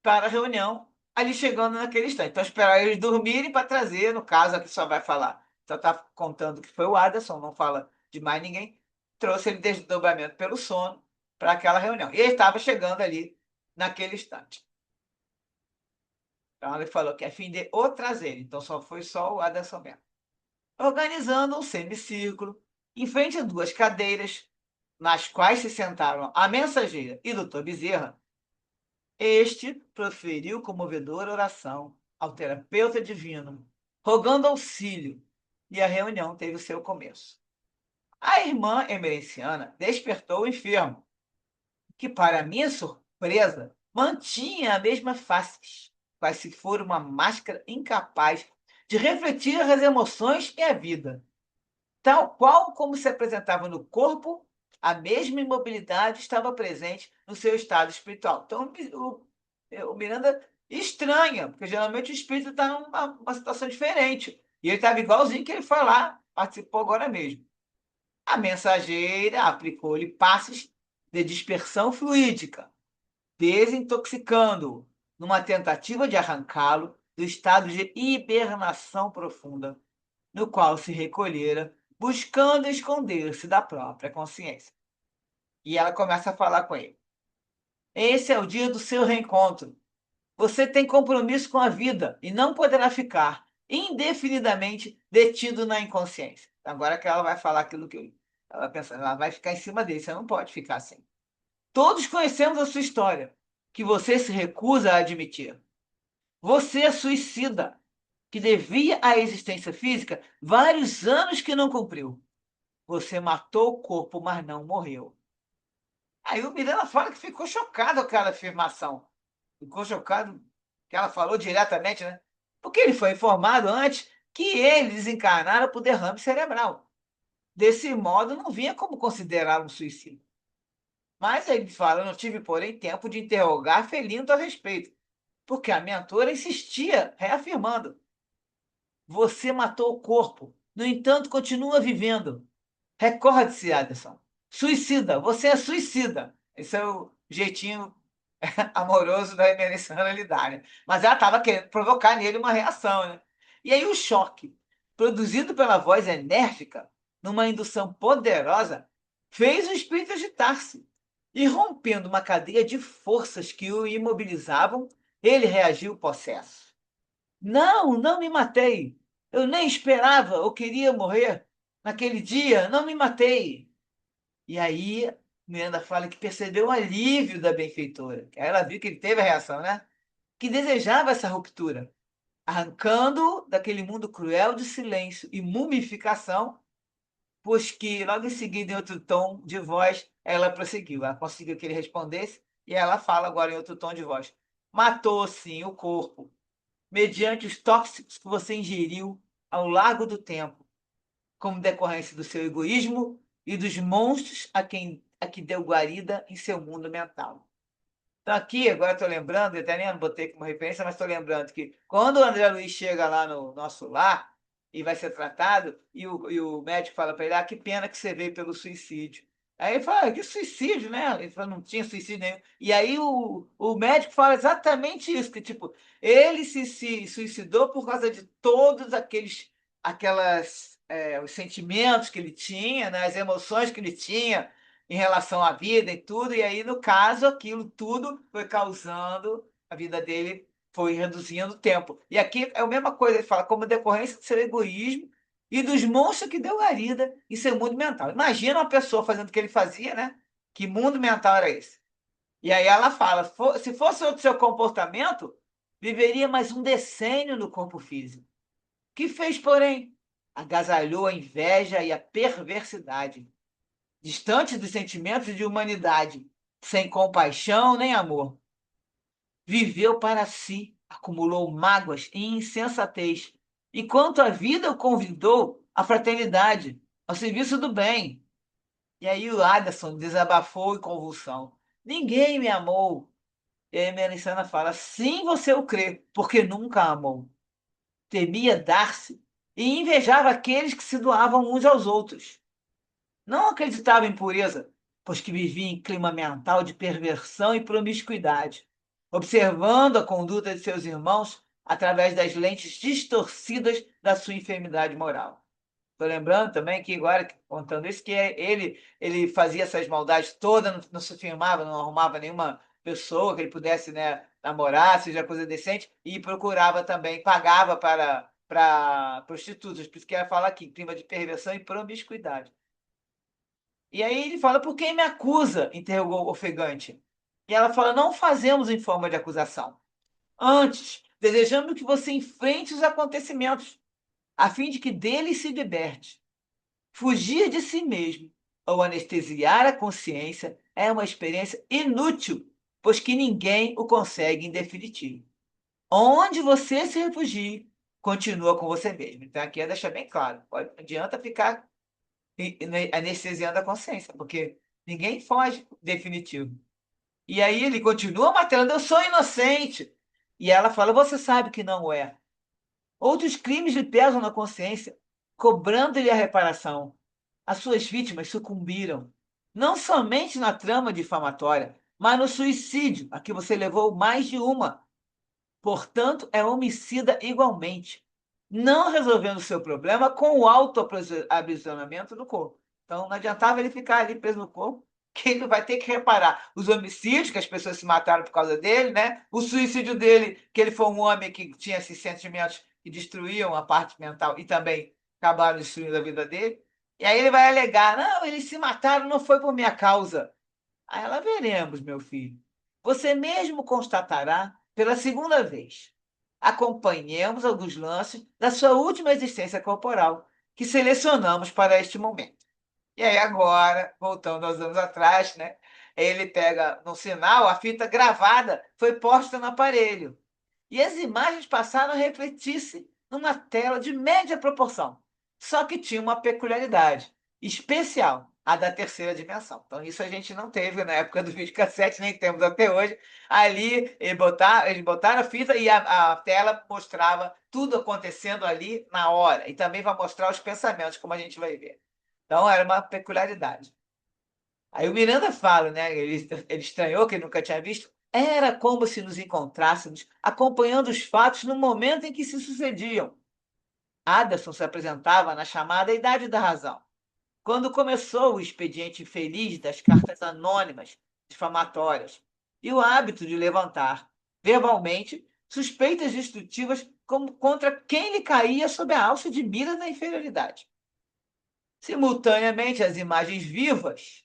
para a reunião, ali chegando naquele instante. Então, esperar eles dormirem para trazer, no caso, aqui só vai falar. Só está contando que foi o Aderson, não fala de mais ninguém. Trouxe ele desdobramento pelo sono para aquela reunião. E ele estava chegando ali naquele instante. Então, ele falou que é fim de o trazer. Então, só foi só o Aderson mesmo. Organizando um semicírculo, em frente a duas cadeiras, nas quais se sentaram a mensageira e o doutor Bezerra, este proferiu comovedora oração ao terapeuta divino, rogando auxílio, e a reunião teve o seu começo. A irmã emerenciana despertou o enfermo, que, para minha surpresa, mantinha a mesma face, quase se for uma máscara incapaz de refletir as emoções e a vida. Tal qual como se apresentava no corpo, a mesma imobilidade estava presente no seu estado espiritual. Então, o Miranda estranha, porque geralmente o espírito está numa situação diferente. E ele estava igualzinho que ele foi lá, participou agora mesmo. A mensageira aplicou-lhe passes de dispersão fluídica, desintoxicando-o, numa tentativa de arrancá-lo do estado de hibernação profunda no qual se recolhera, buscando esconder-se da própria consciência. E ela começa a falar com ele. Esse é o dia do seu reencontro. Você tem compromisso com a vida e não poderá ficar indefinidamente detido na inconsciência. Agora que ela vai falar aquilo que ela pensa, ela vai ficar em cima dele, você não pode ficar assim. Todos conhecemos a sua história, que você se recusa a admitir. Você é suicida, que devia à existência física vários anos que não cumpriu. Você matou o corpo, mas não morreu. Aí o Miranda fala que ficou chocado com aquela afirmação. Ficou chocado que ela falou diretamente, né? Porque ele foi informado antes que ele desencarnara por derrame cerebral. Desse modo, não vinha como considerar um suicídio. Mas ele fala, eu não tive, porém, tempo de interrogar Felinto a respeito, porque a mentora insistia, reafirmando. Você matou o corpo, no entanto, continua vivendo. Recorde-se, Aderson. Suicida, você é suicida. Esse é o jeitinho amoroso da Emericiana lidar, né? Mas ela estava querendo provocar nele uma reação, né? E aí o choque, produzido pela voz enérgica, numa indução poderosa, fez o espírito agitar-se. E rompendo uma cadeia de forças que o imobilizavam, ele reagiu possesso. Não, não me matei. Eu nem esperava ou queria morrer. Naquele dia, não me matei. E aí, Miranda fala que percebeu o alívio da benfeitora. Ela viu que ele teve a reação, né? Que desejava essa ruptura, arrancando daquele mundo cruel de silêncio e mumificação, pois que logo em seguida, em outro tom de voz, ela prosseguiu. Ela conseguiu que ele respondesse e ela fala agora em outro tom de voz. Matou, sim, o corpo, mediante os tóxicos que você ingeriu ao largo do tempo, como decorrência do seu egoísmo e dos monstros a que deu guarida em seu mundo mental. Então, aqui, agora estou lembrando, eu até nem não botei como referência, mas estou lembrando que quando o André Luiz chega lá no nosso lar e vai ser tratado, e o médico fala para ele: ah, que pena que você veio pelo suicídio. Aí ele fala: ah, que suicídio, né? Ele fala: não tinha suicídio nenhum. E aí o médico fala exatamente isso: que tipo, ele se suicidou por causa de todos os sentimentos que ele tinha, né, as emoções que ele tinha em relação à vida e tudo, e aí, no caso, aquilo tudo foi causando, a vida dele foi reduzindo o tempo. E aqui é a mesma coisa, ele fala, como decorrência do seu egoísmo e dos monstros que deu guarida em seu mundo mental. Imagina uma pessoa fazendo o que ele fazia, né? Que mundo mental era esse? E aí ela fala, se fosse outro seu comportamento, viveria mais um decênio no corpo físico. Que fez, porém? Agasalhou a inveja e a perversidade distante dos sentimentos de humanidade, sem compaixão nem amor. Viveu para si, acumulou mágoas e insensatez, enquanto a vida o convidou à fraternidade, ao serviço do bem. E aí o Aderson desabafou em convulsão. Ninguém me amou. E aí a Melissana fala: sim, você o crê, porque nunca amou. Temia dar-se e invejava aqueles que se doavam uns aos outros. Não acreditava em pureza, pois que vivia em clima mental de perversão e promiscuidade, observando a conduta de seus irmãos através das lentes distorcidas da sua enfermidade moral. Estou lembrando também que agora, contando isso, que ele fazia essas maldades todas, não se firmava, não arrumava nenhuma pessoa que ele pudesse, né, namorar, seja coisa decente, e procurava também, pagava para prostitutas, por isso que ela fala aqui, clima de perversão e promiscuidade. E aí ele fala: por quem me acusa? Interrogou ofegante. E ela fala: não fazemos em forma de acusação. Antes, desejamos que você enfrente os acontecimentos, a fim de que dele se liberte. Fugir de si mesmo ou anestesiar a consciência é uma experiência inútil, pois que ninguém o consegue em definitivo. Onde você se refugie, continua com você mesmo. Então aqui deixa bem claro. Não adianta ficar anestesiando a consciência, porque ninguém foge definitivo. E aí ele continua matando, eu sou inocente. E ela fala, você sabe que não é. Outros crimes lhe pesam na consciência, cobrando-lhe a reparação. As suas vítimas sucumbiram, não somente na trama difamatória, mas no suicídio, a que você levou mais de uma. Portanto, é homicida igualmente, não resolvendo o seu problema com o autoaprisionamento do corpo. Então, não adiantava ele ficar ali preso no corpo, que ele vai ter que reparar os homicídios, que as pessoas se mataram por causa dele, né? O suicídio dele, que ele foi um homem que tinha esses sentimentos que destruíam a parte mental e também acabaram destruindo a vida dele. E aí ele vai alegar: não, eles se mataram, não foi por minha causa. Aí ela veremos, meu filho. Você mesmo constatará pela segunda vez. Acompanhemos alguns lances da sua última existência corporal, que selecionamos para este momento. E aí, agora, voltando aos anos atrás, né? Ele pega no sinal, a fita gravada foi posta no aparelho. E as imagens passaram a refletir-se numa tela de média proporção. Só que tinha uma peculiaridade especial, a da terceira dimensão. Então, isso a gente não teve na época do videocassete, nem temos até hoje. Ali, eles botaram a fita e a tela mostrava tudo acontecendo ali na hora. E também vai mostrar os pensamentos, como a gente vai ver. Então, era uma peculiaridade. Aí o Miranda fala, né? Ele estranhou que ele nunca tinha visto. Era como se nos encontrássemos acompanhando os fatos no momento em que se sucediam. Aderson se apresentava na chamada Idade da Razão, quando começou o expediente infeliz das cartas anônimas difamatórias e o hábito de levantar, verbalmente, suspeitas destrutivas como contra quem lhe caía sob a alça de mira da inferioridade. Simultaneamente, as imagens vivas,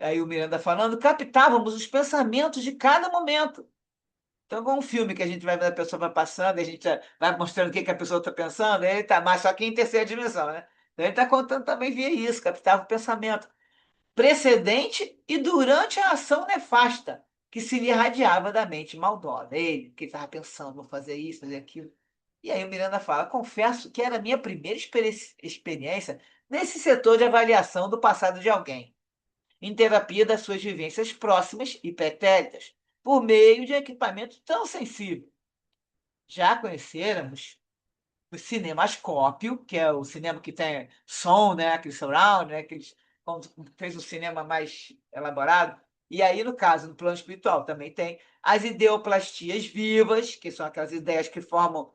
aí o Miranda falando, captávamos os pensamentos de cada momento. Então, com um filme que a gente vai ver a pessoa vai passando, a gente vai mostrando o que que a pessoa está pensando, ele tá, mas só que em terceira dimensão, né? Então, ele está contando também via isso, captava o pensamento precedente e durante a ação nefasta que se lhe irradiava da mente maldosa. Ele, que estava pensando, vou fazer isso, fazer aquilo. E aí o Miranda fala: confesso que era a minha primeira experiência nesse setor de avaliação do passado de alguém, em terapia das suas vivências próximas e pretéritas, por meio de equipamento tão sensível. Já conhecêramos o cinemascópio, que é o cinema que tem som, né, aquele surround, né, quando fez um cinema mais elaborado. E aí, no caso, no plano espiritual, também tem as ideoplastias vivas, que são aquelas ideias que formam.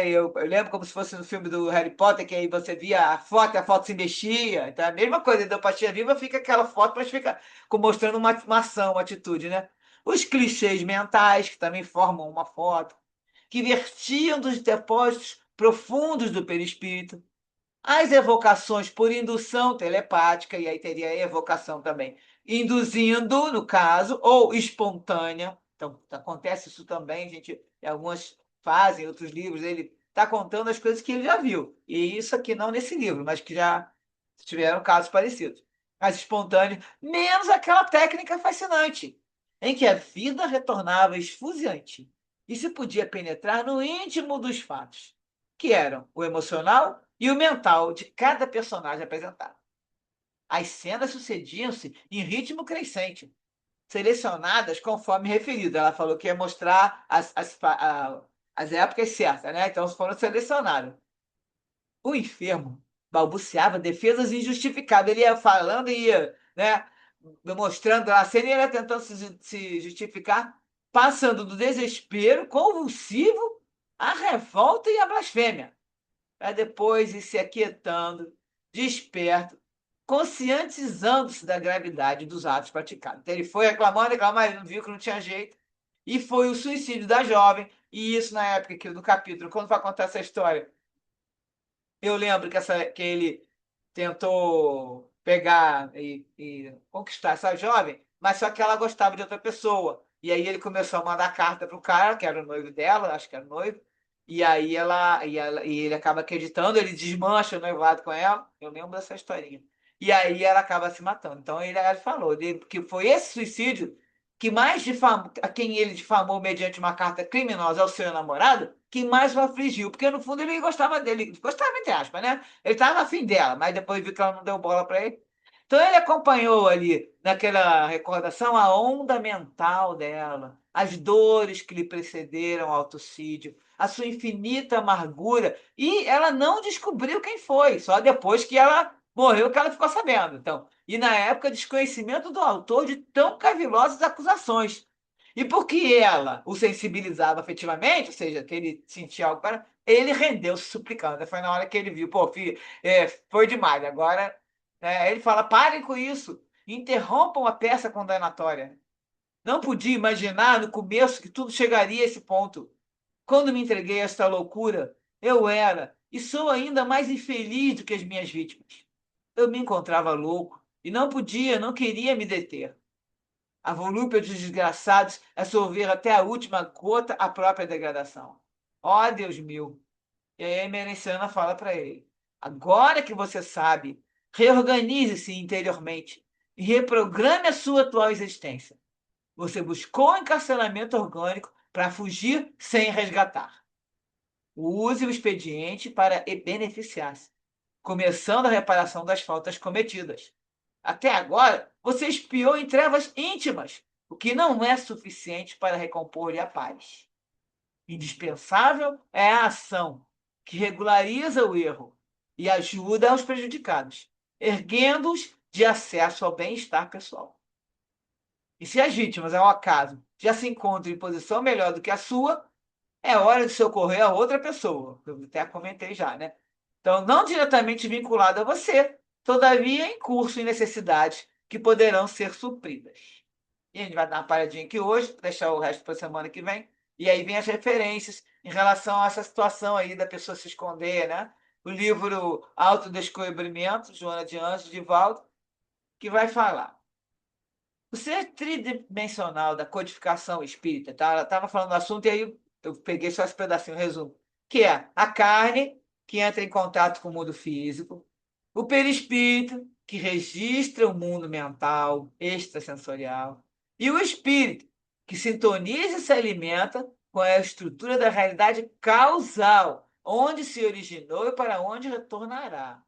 Eu lembro como se fosse no filme do Harry Potter, que aí você via a foto e a foto se mexia. Então, é a mesma coisa, a ideoplastia viva fica aquela foto, mas fica mostrando uma ação, uma atitude, né? Os clichês mentais, que também formam uma foto que vertiam dos depósitos profundos do perispírito, as evocações por indução telepática, e aí teria a evocação também, induzindo, no caso, ou espontânea. Então, acontece isso também, gente, em algumas fazem, outros livros, ele está contando as coisas que ele já viu. E isso aqui não nesse livro, mas que já tiveram casos parecidos. As espontâneas, menos aquela técnica fascinante, em que a vida retornava esfuziante e se podia penetrar no íntimo dos fatos, que eram o emocional e o mental de cada personagem apresentado. As cenas sucediam-se em ritmo crescente, selecionadas conforme referido. Ela falou que ia mostrar as épocas certas, né? Então foram selecionadas. O enfermo balbuciava defesas injustificáveis. Ele ia falando e ia, né, mostrando a cena e ele ia tentando se justificar, passando do desespero convulsivo à revolta e à blasfêmia, para depois ir se aquietando, desperto, conscientizando-se da gravidade dos atos praticados. Então, ele foi reclamando, reclamando, ele não viu que não tinha jeito, e foi o suicídio da jovem, e isso na época aqui do capítulo, quando vai contar essa história, eu lembro que ele tentou pegar e conquistar essa jovem, mas só que ela gostava de outra pessoa. E aí ele começou a mandar carta pro cara, que era o noivo dela, acho que era o noivo. E ele acaba acreditando, ele desmancha o noivado com ela. Eu lembro dessa historinha. E aí ela acaba se matando. Então ele falou que foi esse suicídio que mais difamou, a quem ele difamou mediante uma carta criminosa ao seu namorado, que mais o afligiu, porque no fundo ele gostava dele, gostava entre aspas, né? Ele estava afim dela, mas depois viu que ela não deu bola para ele. Então ele acompanhou ali, naquela recordação, a onda mental dela, as dores que lhe precederam ao suicídio, a sua infinita amargura, e ela não descobriu quem foi, só depois que ela morreu que ela ficou sabendo. Então, e na época, desconhecimento do autor de tão cavilosas acusações. E porque ela o sensibilizava afetivamente, ou seja, que ele sentia algo para. Ele rendeu-se suplicando. Foi na hora que ele viu, pô, filho, foi demais. Agora, ele fala: parem com isso, interrompam a peça condenatória. Não podia imaginar no começo que tudo chegaria a esse ponto. Quando me entreguei a esta loucura, eu era e sou ainda mais infeliz do que as minhas vítimas. Eu me encontrava louco e não podia, não queria me deter. A volúpia dos desgraçados é sorver até a última gota a própria degradação. Ó Deus meu! E aí a Merenciana fala para ele: agora que você sabe, reorganize-se interiormente e reprograme a sua atual existência. Você buscou encarceramento orgânico para fugir sem resgatar. Use o expediente para beneficiar-se, começando a reparação das faltas cometidas. Até agora, você espiou em trevas íntimas, o que não é suficiente para recompor-lhe a paz. Indispensável é a ação, que regulariza o erro e ajuda aos prejudicados, erguendo-os de acesso ao bem-estar pessoal. E se as vítimas, ao acaso, já se encontram em posição melhor do que a sua, é hora de socorrer a outra pessoa. Eu até comentei já, né? Então, não diretamente vinculado a você, todavia em curso em necessidades que poderão ser supridas. E a gente vai dar uma paradinha aqui hoje, deixar o resto para a semana que vem. E aí vem as referências em relação a essa situação aí da pessoa se esconder, né? O livro Autodescobrimento, Joana de Anjos, de Valdo, que vai falar. O ser tridimensional da codificação espírita, tá? Ela estava falando do assunto e aí eu peguei só esse pedacinho, resumo, que é a carne, que entra em contato com o mundo físico, o perispírito, que registra o mundo mental, extrasensorial, e o espírito, que sintoniza e se alimenta com a estrutura da realidade causal, onde se originou e para onde retornará.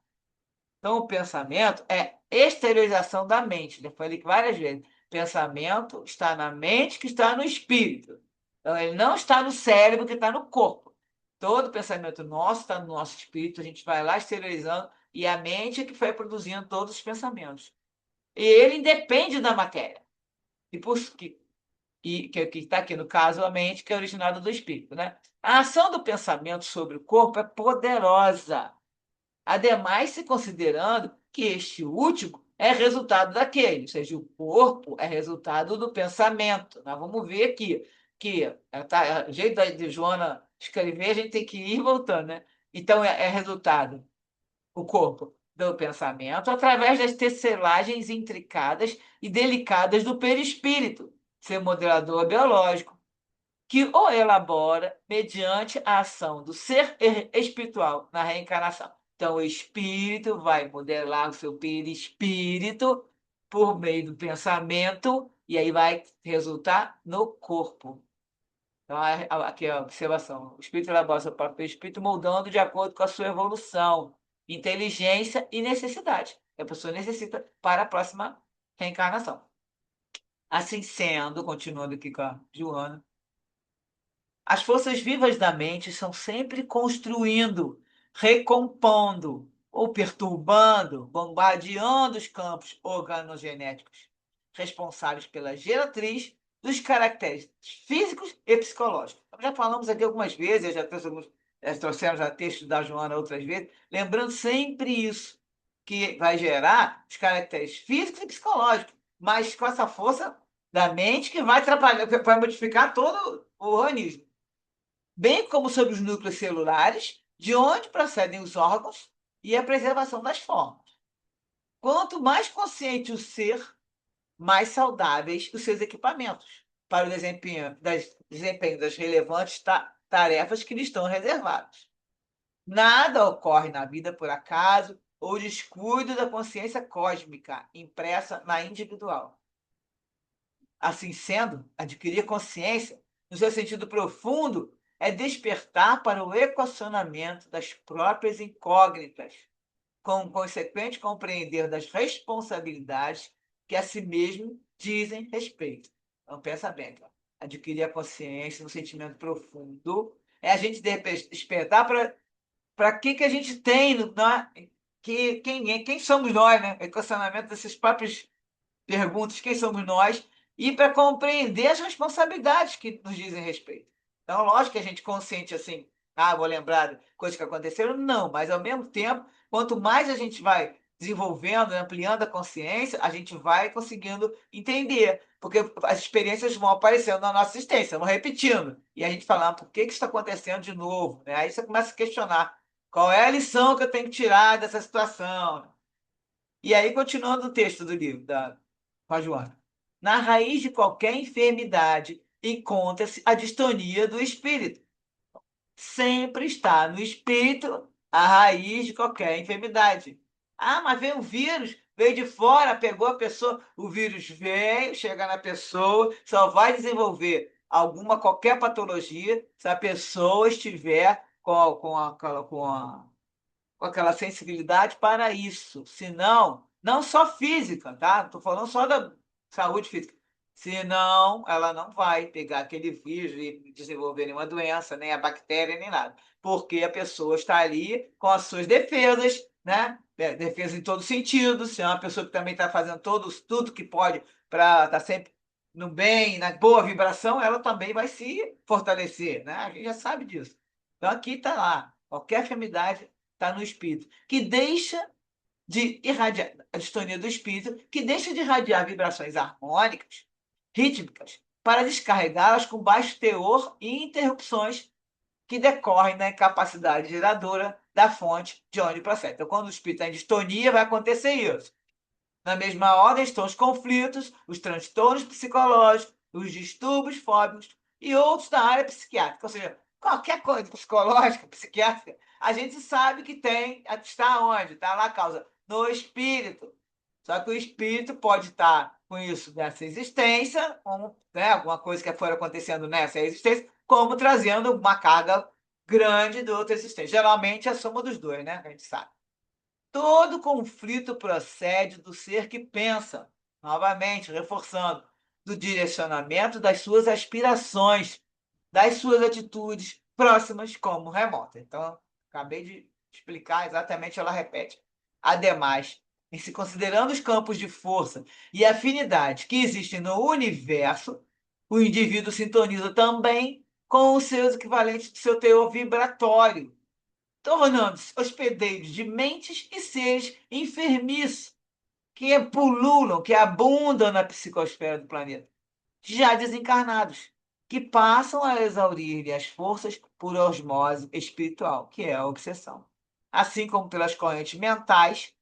Então, o pensamento é exteriorização da mente. Eu falei várias vezes. Pensamento está na mente, que está no espírito. Então, ele não está no cérebro, que está no corpo. Todo pensamento nosso está no nosso espírito, a gente vai lá exteriorizando, e a mente é que foi produzindo todos os pensamentos. E ele independe da matéria. E por que está aqui no caso a mente, que é originada do espírito, né? A ação do pensamento sobre o corpo é poderosa. Ademais, se considerando que este último é resultado daquele, ou seja, o corpo é resultado do pensamento. Nós vamos ver aqui que o jeito de Joana escrever, a gente tem que ir voltando, né? Então, é resultado, o corpo, do pensamento, através das tecelagens intricadas e delicadas do perispírito, seu modelador biológico, que o elabora mediante a ação do ser espiritual na reencarnação. Então, o espírito vai modelar o seu perispírito por meio do pensamento, e aí vai resultar no corpo. Então, aqui é a observação. O espírito elabora seu próprio espírito, moldando de acordo com a sua evolução, inteligência e necessidade que a pessoa necessita para a próxima reencarnação. Assim sendo, continuando aqui com a Joana, as forças vivas da mente são sempre construindo, recompondo ou perturbando, bombardeando os campos organogenéticos, responsáveis pela geratriz dos caracteres físicos e psicológicos. Já falamos aqui algumas vezes, já trouxemos já textos da Joana outras vezes, lembrando sempre isso, que vai gerar os caracteres físicos e psicológicos, mas com essa força da mente que vai trabalhar, vai modificar todo o organismo, bem como sobre os núcleos celulares, de onde procedem os órgãos e a preservação das formas. Quanto mais consciente o ser, mais saudáveis os seus equipamentos para o desempenho das relevantes tarefas que lhe estão reservadas. Nada ocorre na vida por acaso ou descuido da consciência cósmica impressa na individual. Assim sendo, adquirir consciência, no seu sentido profundo, é despertar para o equacionamento das próprias incógnitas, com o consequente compreender das responsabilidades que a si mesmo dizem respeito. Então, pensa bem, tá? Adquirir a consciência no sentimento profundo é a gente de repente, despertar para que a gente tem, quem somos nós, né? Equacionamento dessas próprias perguntas, quem somos nós, e para compreender as responsabilidades que nos dizem respeito. Então, lógico que a gente consciente assim, vou lembrar de coisas que aconteceram, não, mas ao mesmo tempo, quanto mais a gente vai desenvolvendo, ampliando a consciência, a gente vai conseguindo entender, porque as experiências vão aparecendo na nossa existência, vão repetindo, e a gente fala, por que isso está acontecendo de novo? Aí você começa a questionar, qual é a lição que eu tenho que tirar dessa situação? E aí, continuando o texto do livro, com a Joana. Na raiz de qualquer enfermidade encontra-se a distonia do espírito. Sempre está no espírito a raiz de qualquer enfermidade. Mas veio um vírus, veio de fora, pegou a pessoa, o vírus veio, chega na pessoa, só vai desenvolver qualquer patologia se a pessoa estiver com aquela sensibilidade para isso. Senão, não só física, tá? Não estou falando só da saúde física. Senão, ela não vai pegar aquele vírus e desenvolver nenhuma doença, nem a bactéria, nem nada. Porque a pessoa está ali com as suas defesas, né? Defesa em todo sentido. Se é uma pessoa que também está fazendo tudo que pode para estar sempre no bem, na boa vibração, ela também vai se fortalecer, né? A gente já sabe disso. Então, aqui está lá. Qualquer enfermidade está no espírito, que deixa de irradiar, a distonia do espírito, que deixa de irradiar vibrações harmônicas, rítmicas, para descarregá-las com baixo teor e interrupções que decorrem da incapacidade geradora da fonte de onde procede. Então, quando o espírito está em distonia, vai acontecer isso. Na mesma ordem estão os conflitos, os transtornos psicológicos, os distúrbios fóbicos e outros da área psiquiátrica. Ou seja, qualquer coisa psicológica, psiquiátrica, a gente sabe que está onde? Está lá a causa, no espírito. Só que o espírito pode estar com isso nessa existência, né, alguma coisa que for acontecendo nessa existência, como trazendo uma carga grande do outro existente. Geralmente é a soma dos dois, né? A gente sabe. Todo conflito procede do ser que pensa, novamente, reforçando, do direcionamento das suas aspirações, das suas atitudes próximas como remota. Então, acabei de explicar exatamente, ela repete. Ademais, em se considerando os campos de força e afinidade que existem no universo, o indivíduo sintoniza também com os seus equivalentes do seu teor vibratório, tornando-se hospedeiros de mentes e seres enfermiços que pululam, que abundam na psicosfera do planeta, já desencarnados, que passam a exaurir as forças por osmose espiritual, que é a obsessão, assim como pelas correntes mentais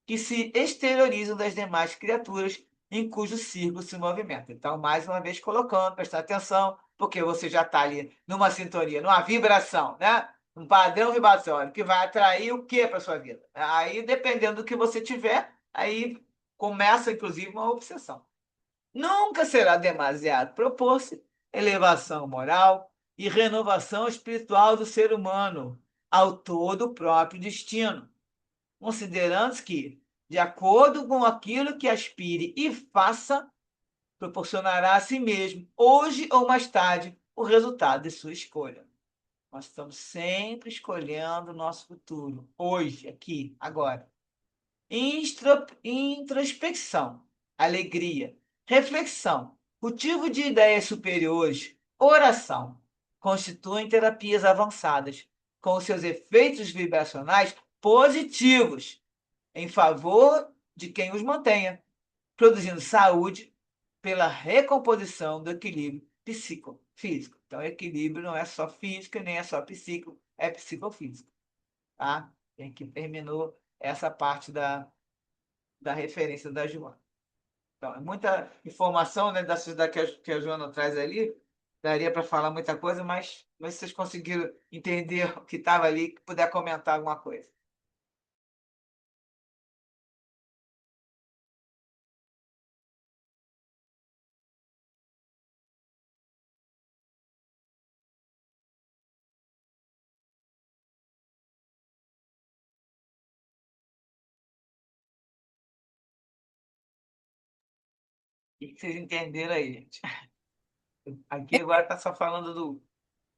que se exteriorizam das demais criaturas em cujo círculo se movimenta. Então, mais uma vez, colocando, prestando atenção, porque você já está ali numa sintonia, numa vibração, né? Um padrão vibratório que vai atrair o que para sua vida? Aí, dependendo do que você tiver, aí começa, inclusive, uma obsessão. Nunca será demasiado propor-se elevação moral e renovação espiritual do ser humano ao todo próprio destino, considerando que, de acordo com aquilo que aspire e faça, proporcionará a si mesmo, hoje ou mais tarde, o resultado de sua escolha. Nós estamos sempre escolhendo o nosso futuro, hoje, aqui, agora. Introspecção, alegria, reflexão, cultivo de ideias superiores, oração, constituem terapias avançadas, com seus efeitos vibracionais positivos em favor de quem os mantenha, produzindo saúde pela recomposição do equilíbrio psicofísico. Então, equilíbrio não é só físico, nem é só psíquico, é psicofísico. Tá? Tem que terminou essa parte da referência da Joana. Então, é muita informação, né, da sociedade que a Joana traz ali. Daria para falar muita coisa, mas vocês conseguiram entender o que estava ali, que puder comentar alguma coisa. O que vocês entenderam aí, gente? Aqui agora está só falando do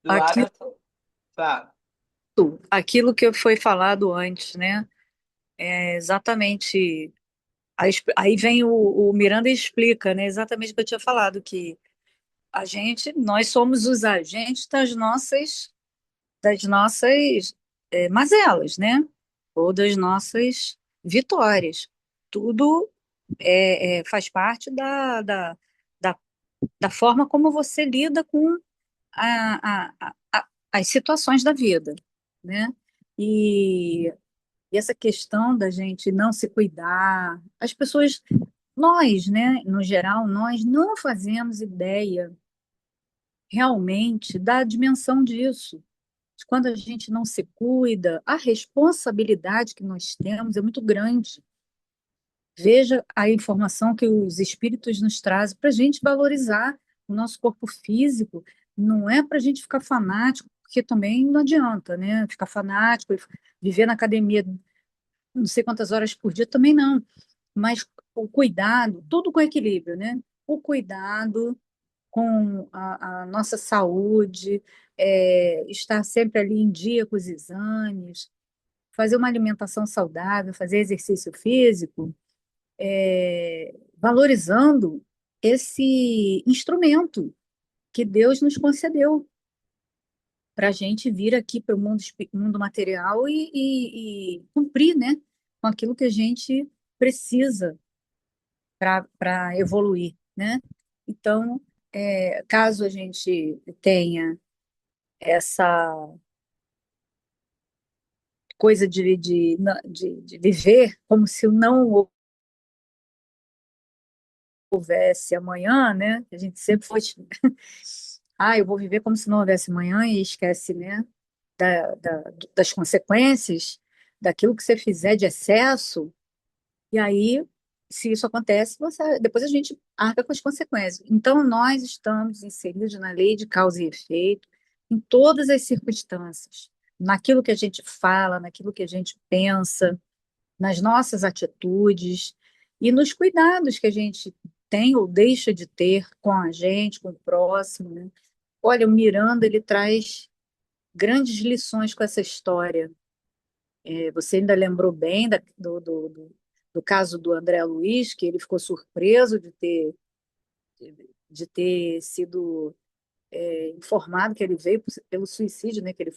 Aquilo, Aderson, tá? aquilo que foi falado antes, né? É exatamente. Aí vem o Miranda e explica, né? Exatamente o que eu tinha falado, que nós somos os agentes das nossas mazelas, né? Ou das nossas vitórias. Tudo faz parte da, da forma como você lida com as situações da vida, né? E, e essa questão da gente não se cuidar, as pessoas, nós, né, no geral, nós não fazemos ideia realmente da dimensão disso. Quando a gente não se cuida, a responsabilidade que nós temos é muito grande. Veja a informação que os espíritos nos trazem para a gente valorizar o nosso corpo físico. Não é para a gente ficar fanático, porque também não adianta, né? Ficar fanático, e viver na academia não sei quantas horas por dia também não. Mas o cuidado, tudo com equilíbrio, né? O cuidado com a nossa saúde, estar sempre ali em dia com os exames, fazer uma alimentação saudável, fazer exercício físico, valorizando esse instrumento que Deus nos concedeu para a gente vir aqui para o mundo material e cumprir, né, com aquilo que a gente precisa para evoluir, né? Então, caso a gente tenha essa coisa de viver como se não houvesse amanhã, né? A gente sempre foi, eu vou viver como se não houvesse amanhã e esquece, né? Das consequências daquilo que você fizer de excesso, e aí se isso acontece, depois a gente arca com as consequências. Então, nós estamos inseridos na lei de causa e efeito em todas as circunstâncias, naquilo que a gente fala, naquilo que a gente pensa, nas nossas atitudes e nos cuidados que a gente tem ou deixa de ter com a gente, com o próximo, né? Olha, o Miranda, ele traz grandes lições com essa história. Você ainda lembrou bem do caso do André Luiz, que ele ficou surpreso de ter sido informado que ele veio pelo suicídio, né? Que ele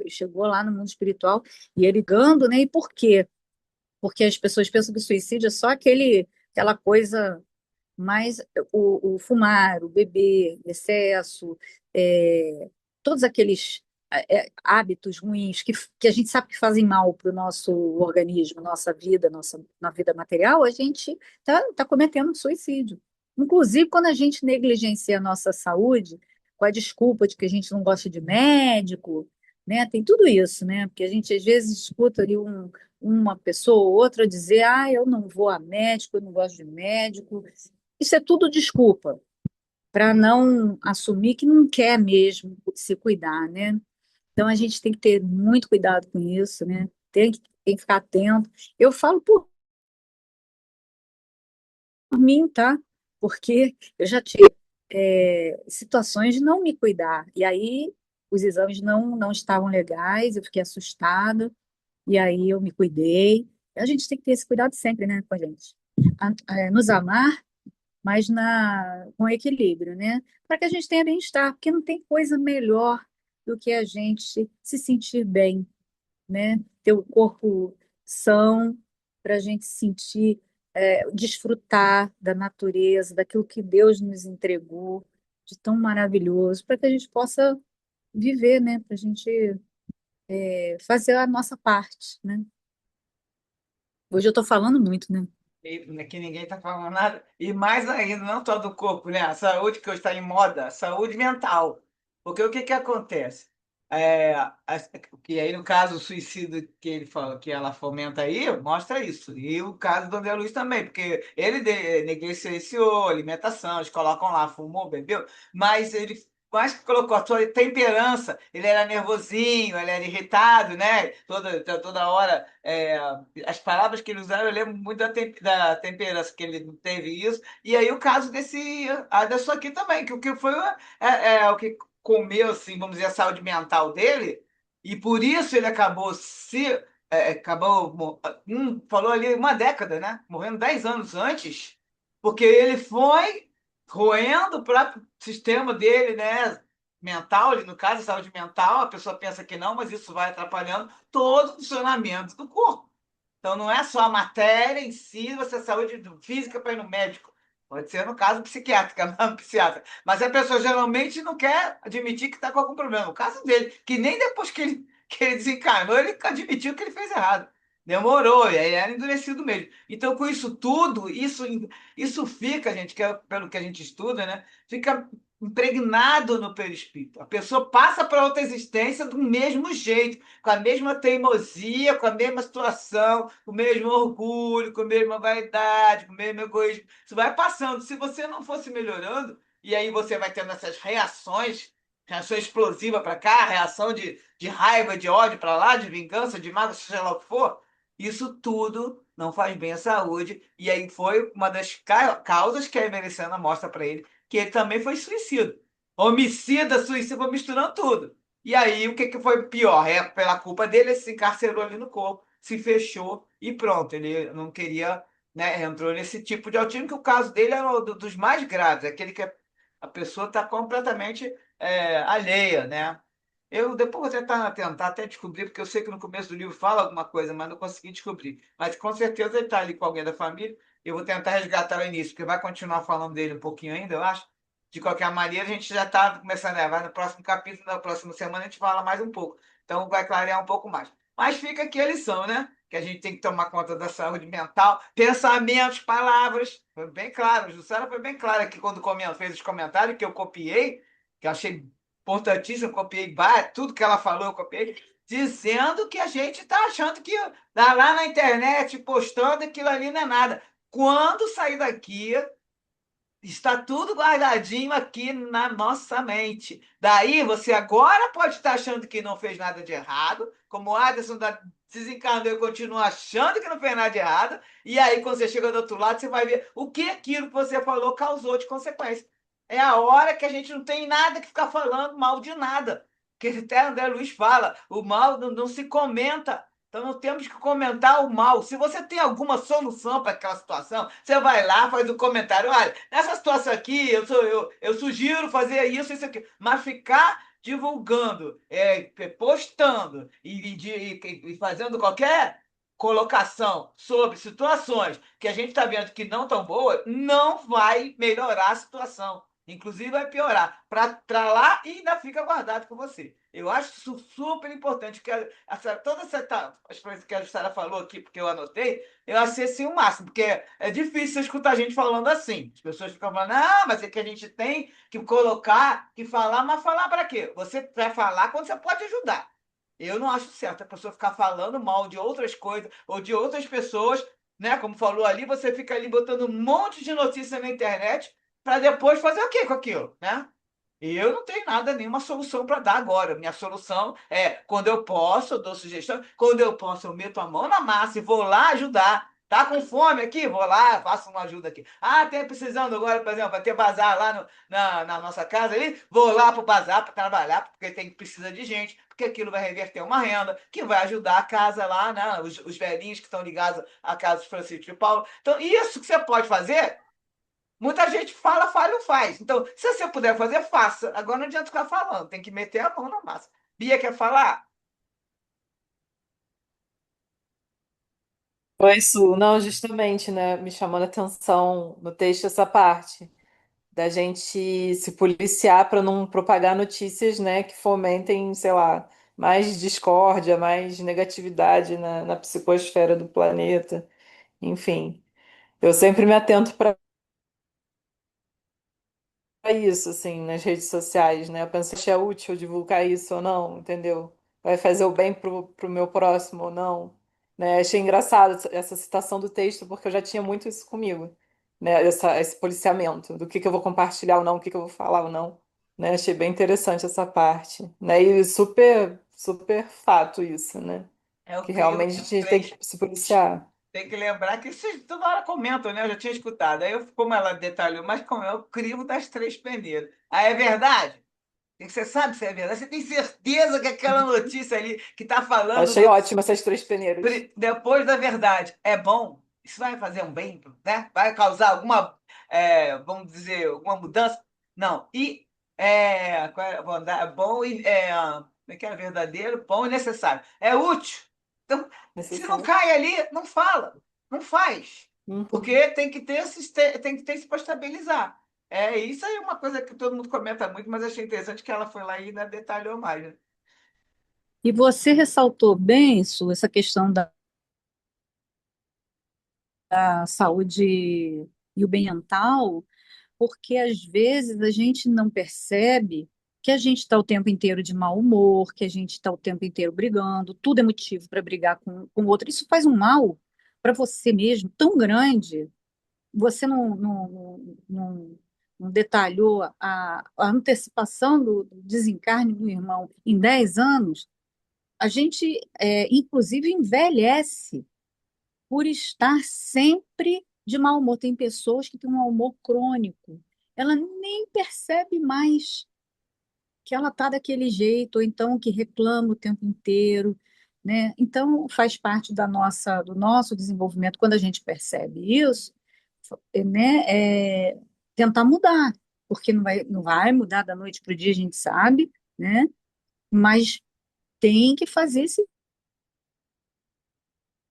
chegou lá no mundo espiritual e ele ligando, né? E por quê? Porque as pessoas pensam que o suicídio é só aquela coisa mais o fumar, o beber, excesso, é, todos aqueles hábitos ruins que a gente sabe que fazem mal para o nosso organismo, nossa vida, na vida material, a gente tá cometendo um suicídio. Inclusive, quando a gente negligencia a nossa saúde, com a desculpa de que a gente não gosta de médico, né? Tem tudo isso, né? Porque a gente às vezes escuta ali uma pessoa ou outra dizer, eu não vou a médico, eu não gosto de médico. Isso é tudo desculpa para não assumir que não quer mesmo se cuidar, né? Então a gente tem que ter muito cuidado com isso, né? Tem que ficar atento. Eu falo por mim, tá? Porque eu já tive situações de não me cuidar. E aí os exames não estavam legais, eu fiquei assustada, e aí eu me cuidei. A gente tem que ter esse cuidado sempre, né, com a gente. Nos amar mas com equilíbrio, né? Para que a gente tenha bem-estar, porque não tem coisa melhor do que a gente se sentir bem, né? Ter o corpo são, para a gente sentir, desfrutar da natureza, daquilo que Deus nos entregou, de tão maravilhoso, para que a gente possa viver, né? Para a gente fazer a nossa parte, né? Hoje eu estou falando muito, né? E que ninguém está falando nada. E mais ainda, não só do corpo, né? A saúde que hoje está em moda, a saúde mental. Porque o que que acontece? Que aí, no caso, o suicídio que ele fala, que ela fomenta aí, mostra isso. E o caso do André Luiz também, porque ele negligenciou a alimentação, eles colocam lá, fumou, bebeu, mas ele mais que colocou a sua temperança, ele era nervosinho, ele era irritado, né? Toda hora. As palavras que ele usava, eu lembro muito da temperança, que ele não teve isso. E aí o caso dessa aqui também, que o que foi o que comeu, assim, vamos dizer, a saúde mental dele, e por isso ele acabou falou ali uma década, né? Morrendo 10 anos antes, porque ele foi roendo o próprio sistema dele, né? Mental, no caso, saúde mental, a pessoa pensa que não, mas isso vai atrapalhando todo o funcionamento do corpo. Então, não é só a matéria em si, você é saúde física para ir no médico. Pode ser no caso psiquiátrica, não psiquiatra. Mas a pessoa geralmente não quer admitir que está com algum problema. O caso dele, que nem depois que ele desencarnou, ele admitiu que ele fez errado. Demorou, e aí era endurecido mesmo. Então, com isso tudo, isso fica, gente, pelo que a gente estuda, né? Fica impregnado no perispírito. A pessoa passa para outra existência do mesmo jeito, com a mesma teimosia, com a mesma situação, com o mesmo orgulho, com a mesma vaidade, com o mesmo egoísmo. Isso vai passando. Se você não fosse melhorando, e aí você vai tendo essas reações, reação explosiva para cá, reação de raiva, de ódio para lá, de vingança, de mágoa, seja lá o que for, isso tudo não faz bem à saúde. E aí foi uma das causas que a Emelicena mostra para ele, que ele também foi suicida. Homicida, suicida, vou misturando tudo. E aí, o que que foi pior? Pela culpa dele, ele se encarcerou ali no corpo, se fechou e pronto. Ele não queria, né? Entrou nesse tipo de autismo, que o caso dele é um dos mais graves, aquele que a pessoa está completamente alheia, né? Eu depois vou tentar até descobrir, porque eu sei que no começo do livro fala alguma coisa, mas não consegui descobrir. Mas com certeza ele está ali com alguém da família. Eu vou tentar resgatar o início, porque vai continuar falando dele um pouquinho ainda, eu acho. De qualquer maneira, a gente já está começando a levar no próximo capítulo, na próxima semana a gente fala mais um pouco. Então vai clarear um pouco mais. Mas fica aqui a lição, né? Que a gente tem que tomar conta da saúde mental, pensamentos, palavras. Foi bem claro, a Jussara foi bem clara aqui quando fez os comentários que eu copiei, que eu achei importantíssimo, eu copiei tudo que ela falou, eu copiei. dizendo que a gente está achando que tá lá na internet postando aquilo ali não é nada. Quando sair daqui, está tudo guardadinho aqui na nossa mente. Daí você agora pode estar achando que não fez nada de errado, como o Aderson desencarnou e continua achando que não fez nada de errado, e aí quando você chega do outro lado, você vai ver o que aquilo que você falou causou de consequência. É a hora que a gente não tem nada que ficar falando mal de nada. Que até André Luiz fala, o mal não se comenta. Então não temos que comentar o mal. Se você tem alguma solução para aquela situação, você vai lá, faz um comentário. Olha, nessa situação aqui, eu sugiro fazer isso aqui. Mas ficar divulgando, postando e fazendo qualquer colocação sobre situações que a gente está vendo que não estão boas, não vai melhorar a situação. Inclusive vai piorar. Para lá e ainda fica guardado com você. Eu acho isso super importante, que todas as coisas que a Jussara falou aqui, porque eu anotei, eu achei assim o máximo, porque é difícil escutar a gente falando assim. As pessoas ficam falando, ah, mas é que a gente tem que colocar, que falar, mas falar para quê? Você vai falar quando você pode ajudar. Eu não acho certo a pessoa ficar falando mal de outras coisas ou de outras pessoas, né? Como falou ali, você fica ali botando um monte de notícia na internet para depois fazer o quê com aquilo, né? E eu não tenho nada, nenhuma solução para dar agora. Minha solução é, quando eu posso, eu dou sugestão. Quando eu posso, eu meto a mão na massa e vou lá ajudar. Tá com fome aqui? Vou lá, faço uma ajuda aqui. Ah, tem precisando agora, por exemplo, vai ter bazar lá na nossa casa ali. Vou lá pro bazar para trabalhar, porque precisa de gente, porque aquilo vai reverter uma renda, que vai ajudar a casa lá, né? Os velhinhos que estão ligados à casa dos Francisco de Paulo. Então, isso que você pode fazer. Muita gente fala, fala e não faz. Então, se você puder fazer, faça. Agora não adianta ficar falando, tem que meter a mão na massa. Bia quer falar? Foi isso, não, justamente, né? Me chamando a atenção no texto essa parte da gente se policiar para não propagar notícias, né, que fomentem, sei lá, mais discórdia, mais negatividade na psicosfera do planeta. Enfim, eu sempre me atento para isso, assim, nas redes sociais, né? Eu penso se é útil divulgar isso ou não, entendeu? Vai fazer o bem pro meu próximo ou não, né? Achei engraçado essa citação do texto, porque eu já tinha muito isso comigo, né? Esse policiamento do que eu vou compartilhar ou não, o que eu vou falar ou não, né? Achei bem interessante essa parte, né? E super, super fato isso, né? É o Que realmente a gente tem que se policiar. tem que lembrar que vocês toda hora comentam, né? Eu já tinha escutado. Aí, como ela detalhou, mas como é o crivo das três peneiras. Ah, é verdade? Você sabe se é verdade? Você tem certeza que aquela notícia ali que está falando Achei ótimo essas três peneiras. depois da verdade é bom? Isso vai fazer um bem, né? Vai causar alguma, vamos dizer, alguma mudança? Não. E qual é a bondade? É bom e como é que é verdadeiro, bom e necessário. É útil. Então, se não Necessário. cai ali, não fala, não faz. Uhum. Porque tem que ter isso para estabilizar. Isso aí é uma coisa que todo mundo comenta muito, mas achei interessante que ela foi lá e ainda detalhou mais, né? E você ressaltou bem, Su, essa questão da saúde e o bem mental, porque às vezes a gente não percebe que a gente está o tempo inteiro de mau humor, que a gente está o tempo inteiro brigando, tudo é motivo para brigar com o outro. Isso faz um mal para você mesmo tão grande. Você não detalhou a antecipação do desencarne do irmão em 10 anos. A gente, inclusive, envelhece por estar sempre de mau humor. Tem pessoas que têm um mau humor crônico. Ela nem percebe mais que ela está daquele jeito, ou então que reclama o tempo inteiro, né? Então, faz parte do nosso desenvolvimento, quando a gente percebe isso, né? Tentar mudar, porque não vai mudar da noite para o dia, a gente sabe, né? Mas tem que fazer esse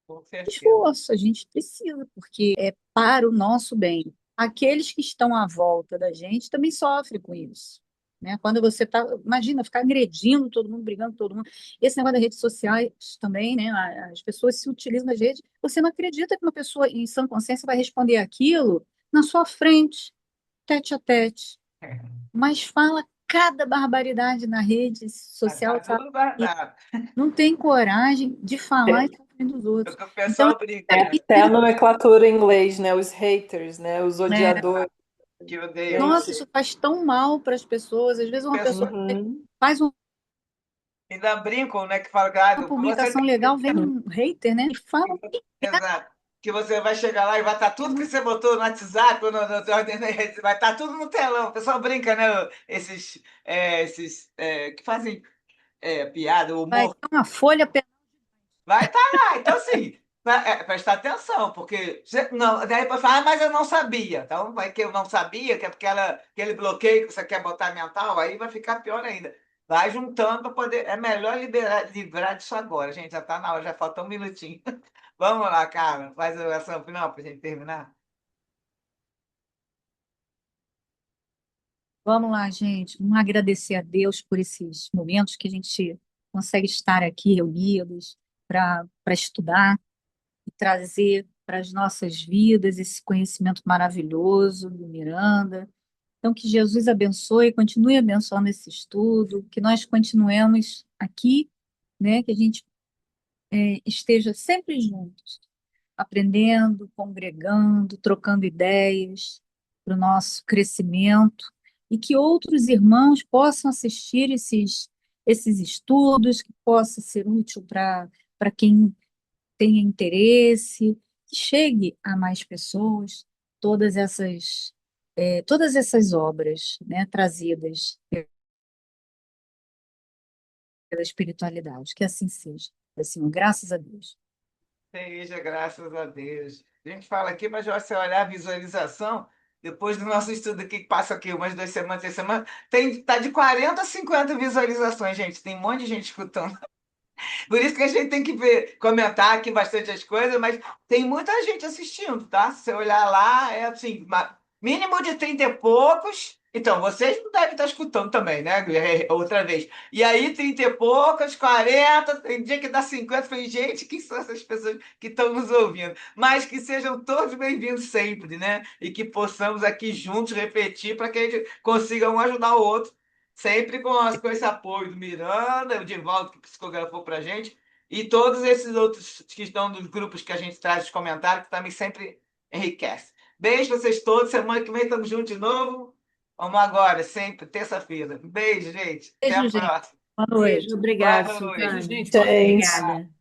Com certeza. esforço, a gente precisa, porque é para o nosso bem. Aqueles que estão à volta da gente também sofrem com isso. Né? Quando você está, imagina, ficar agredindo todo mundo, brigando com todo mundo. Esse negócio das redes sociais também, né? As pessoas se utilizam das redes. Você não acredita que uma pessoa em sã consciência vai responder aquilo na sua frente, tete a tete. Mas fala cada barbaridade na rede Mas tá social, sabe? tudo E guardado. não tem coragem de falar e sofrer dos É o outros. que o Então, pessoal brinca, Tem né? até a nomenclatura em inglês, né? Os haters, né? Os é, odiadores. Que odeia. nossa, Gente, isso faz tão mal para as pessoas. Às vezes O uma pessoa uhum. faz ainda brincam, né? Que fala, uma ah, você publicação legal, vem um hater, né? E fala, exato. Que você vai chegar lá e vai estar tudo que você botou no WhatsApp, ou vai estar tudo no telão. O pessoal brinca, né? Esses que fazem piada, vai humor. ter uma folha Vai estar lá. Então, assim, prestar atenção, porque não, daí para falar, mas eu não sabia. Então, vai que eu não sabia, que é porque aquele bloqueio que você quer botar mental, aí vai ficar pior ainda. Vai juntando para poder. É melhor livrar disso agora, gente. Já está na hora, já falta um minutinho. Vamos lá, cara. Faz a oração final para a gente terminar. Vamos lá, gente. Vamos agradecer a Deus por esses momentos que a gente consegue estar aqui reunidos para estudar e trazer para as nossas vidas esse conhecimento maravilhoso do Miranda. Então, que Jesus abençoe, continue abençoando esse estudo, que nós continuemos aqui, né, que a gente esteja sempre juntos, aprendendo, congregando, trocando ideias para o nosso crescimento e que outros irmãos possam assistir esses estudos, que possa ser útil para quem tenha interesse, que chegue a mais pessoas todas essas obras, né, trazidas pela espiritualidade. Que assim seja. Assim, graças a Deus. Seja, graças a Deus. A gente fala aqui, mas se você olhar a visualização, depois do nosso estudo aqui, que passa aqui umas 2 semanas, 3 semanas, tá de 40 a 50 visualizações, gente. Tem um monte de gente escutando. Por isso que a gente tem que ver, comentar aqui bastante as coisas, mas tem muita gente assistindo, tá? Se você olhar lá, é assim, mínimo de 30 e poucos. Então, vocês não devem estar escutando também, né? Outra vez. E aí, 30 e poucas, 40, tem dia que dá 50. Falei, gente, quem são essas pessoas que estão nos ouvindo? Mas que sejam todos bem-vindos sempre, né? E que possamos aqui juntos refletir para que a gente consiga um ajudar o outro. Sempre com esse apoio do Miranda, o Divaldo que psicografou para a gente, e todos esses outros que estão nos grupos que a gente traz os comentários, que também sempre enriquece. Beijo para vocês todos. Semana que vem estamos juntos de novo. Vamos agora, sempre, terça-feira. Beijo, gente. Até a Beijo, gente. próxima. Boa Beijo, noite. obrigado, Boa noite. Sultana. Gente. Obrigada.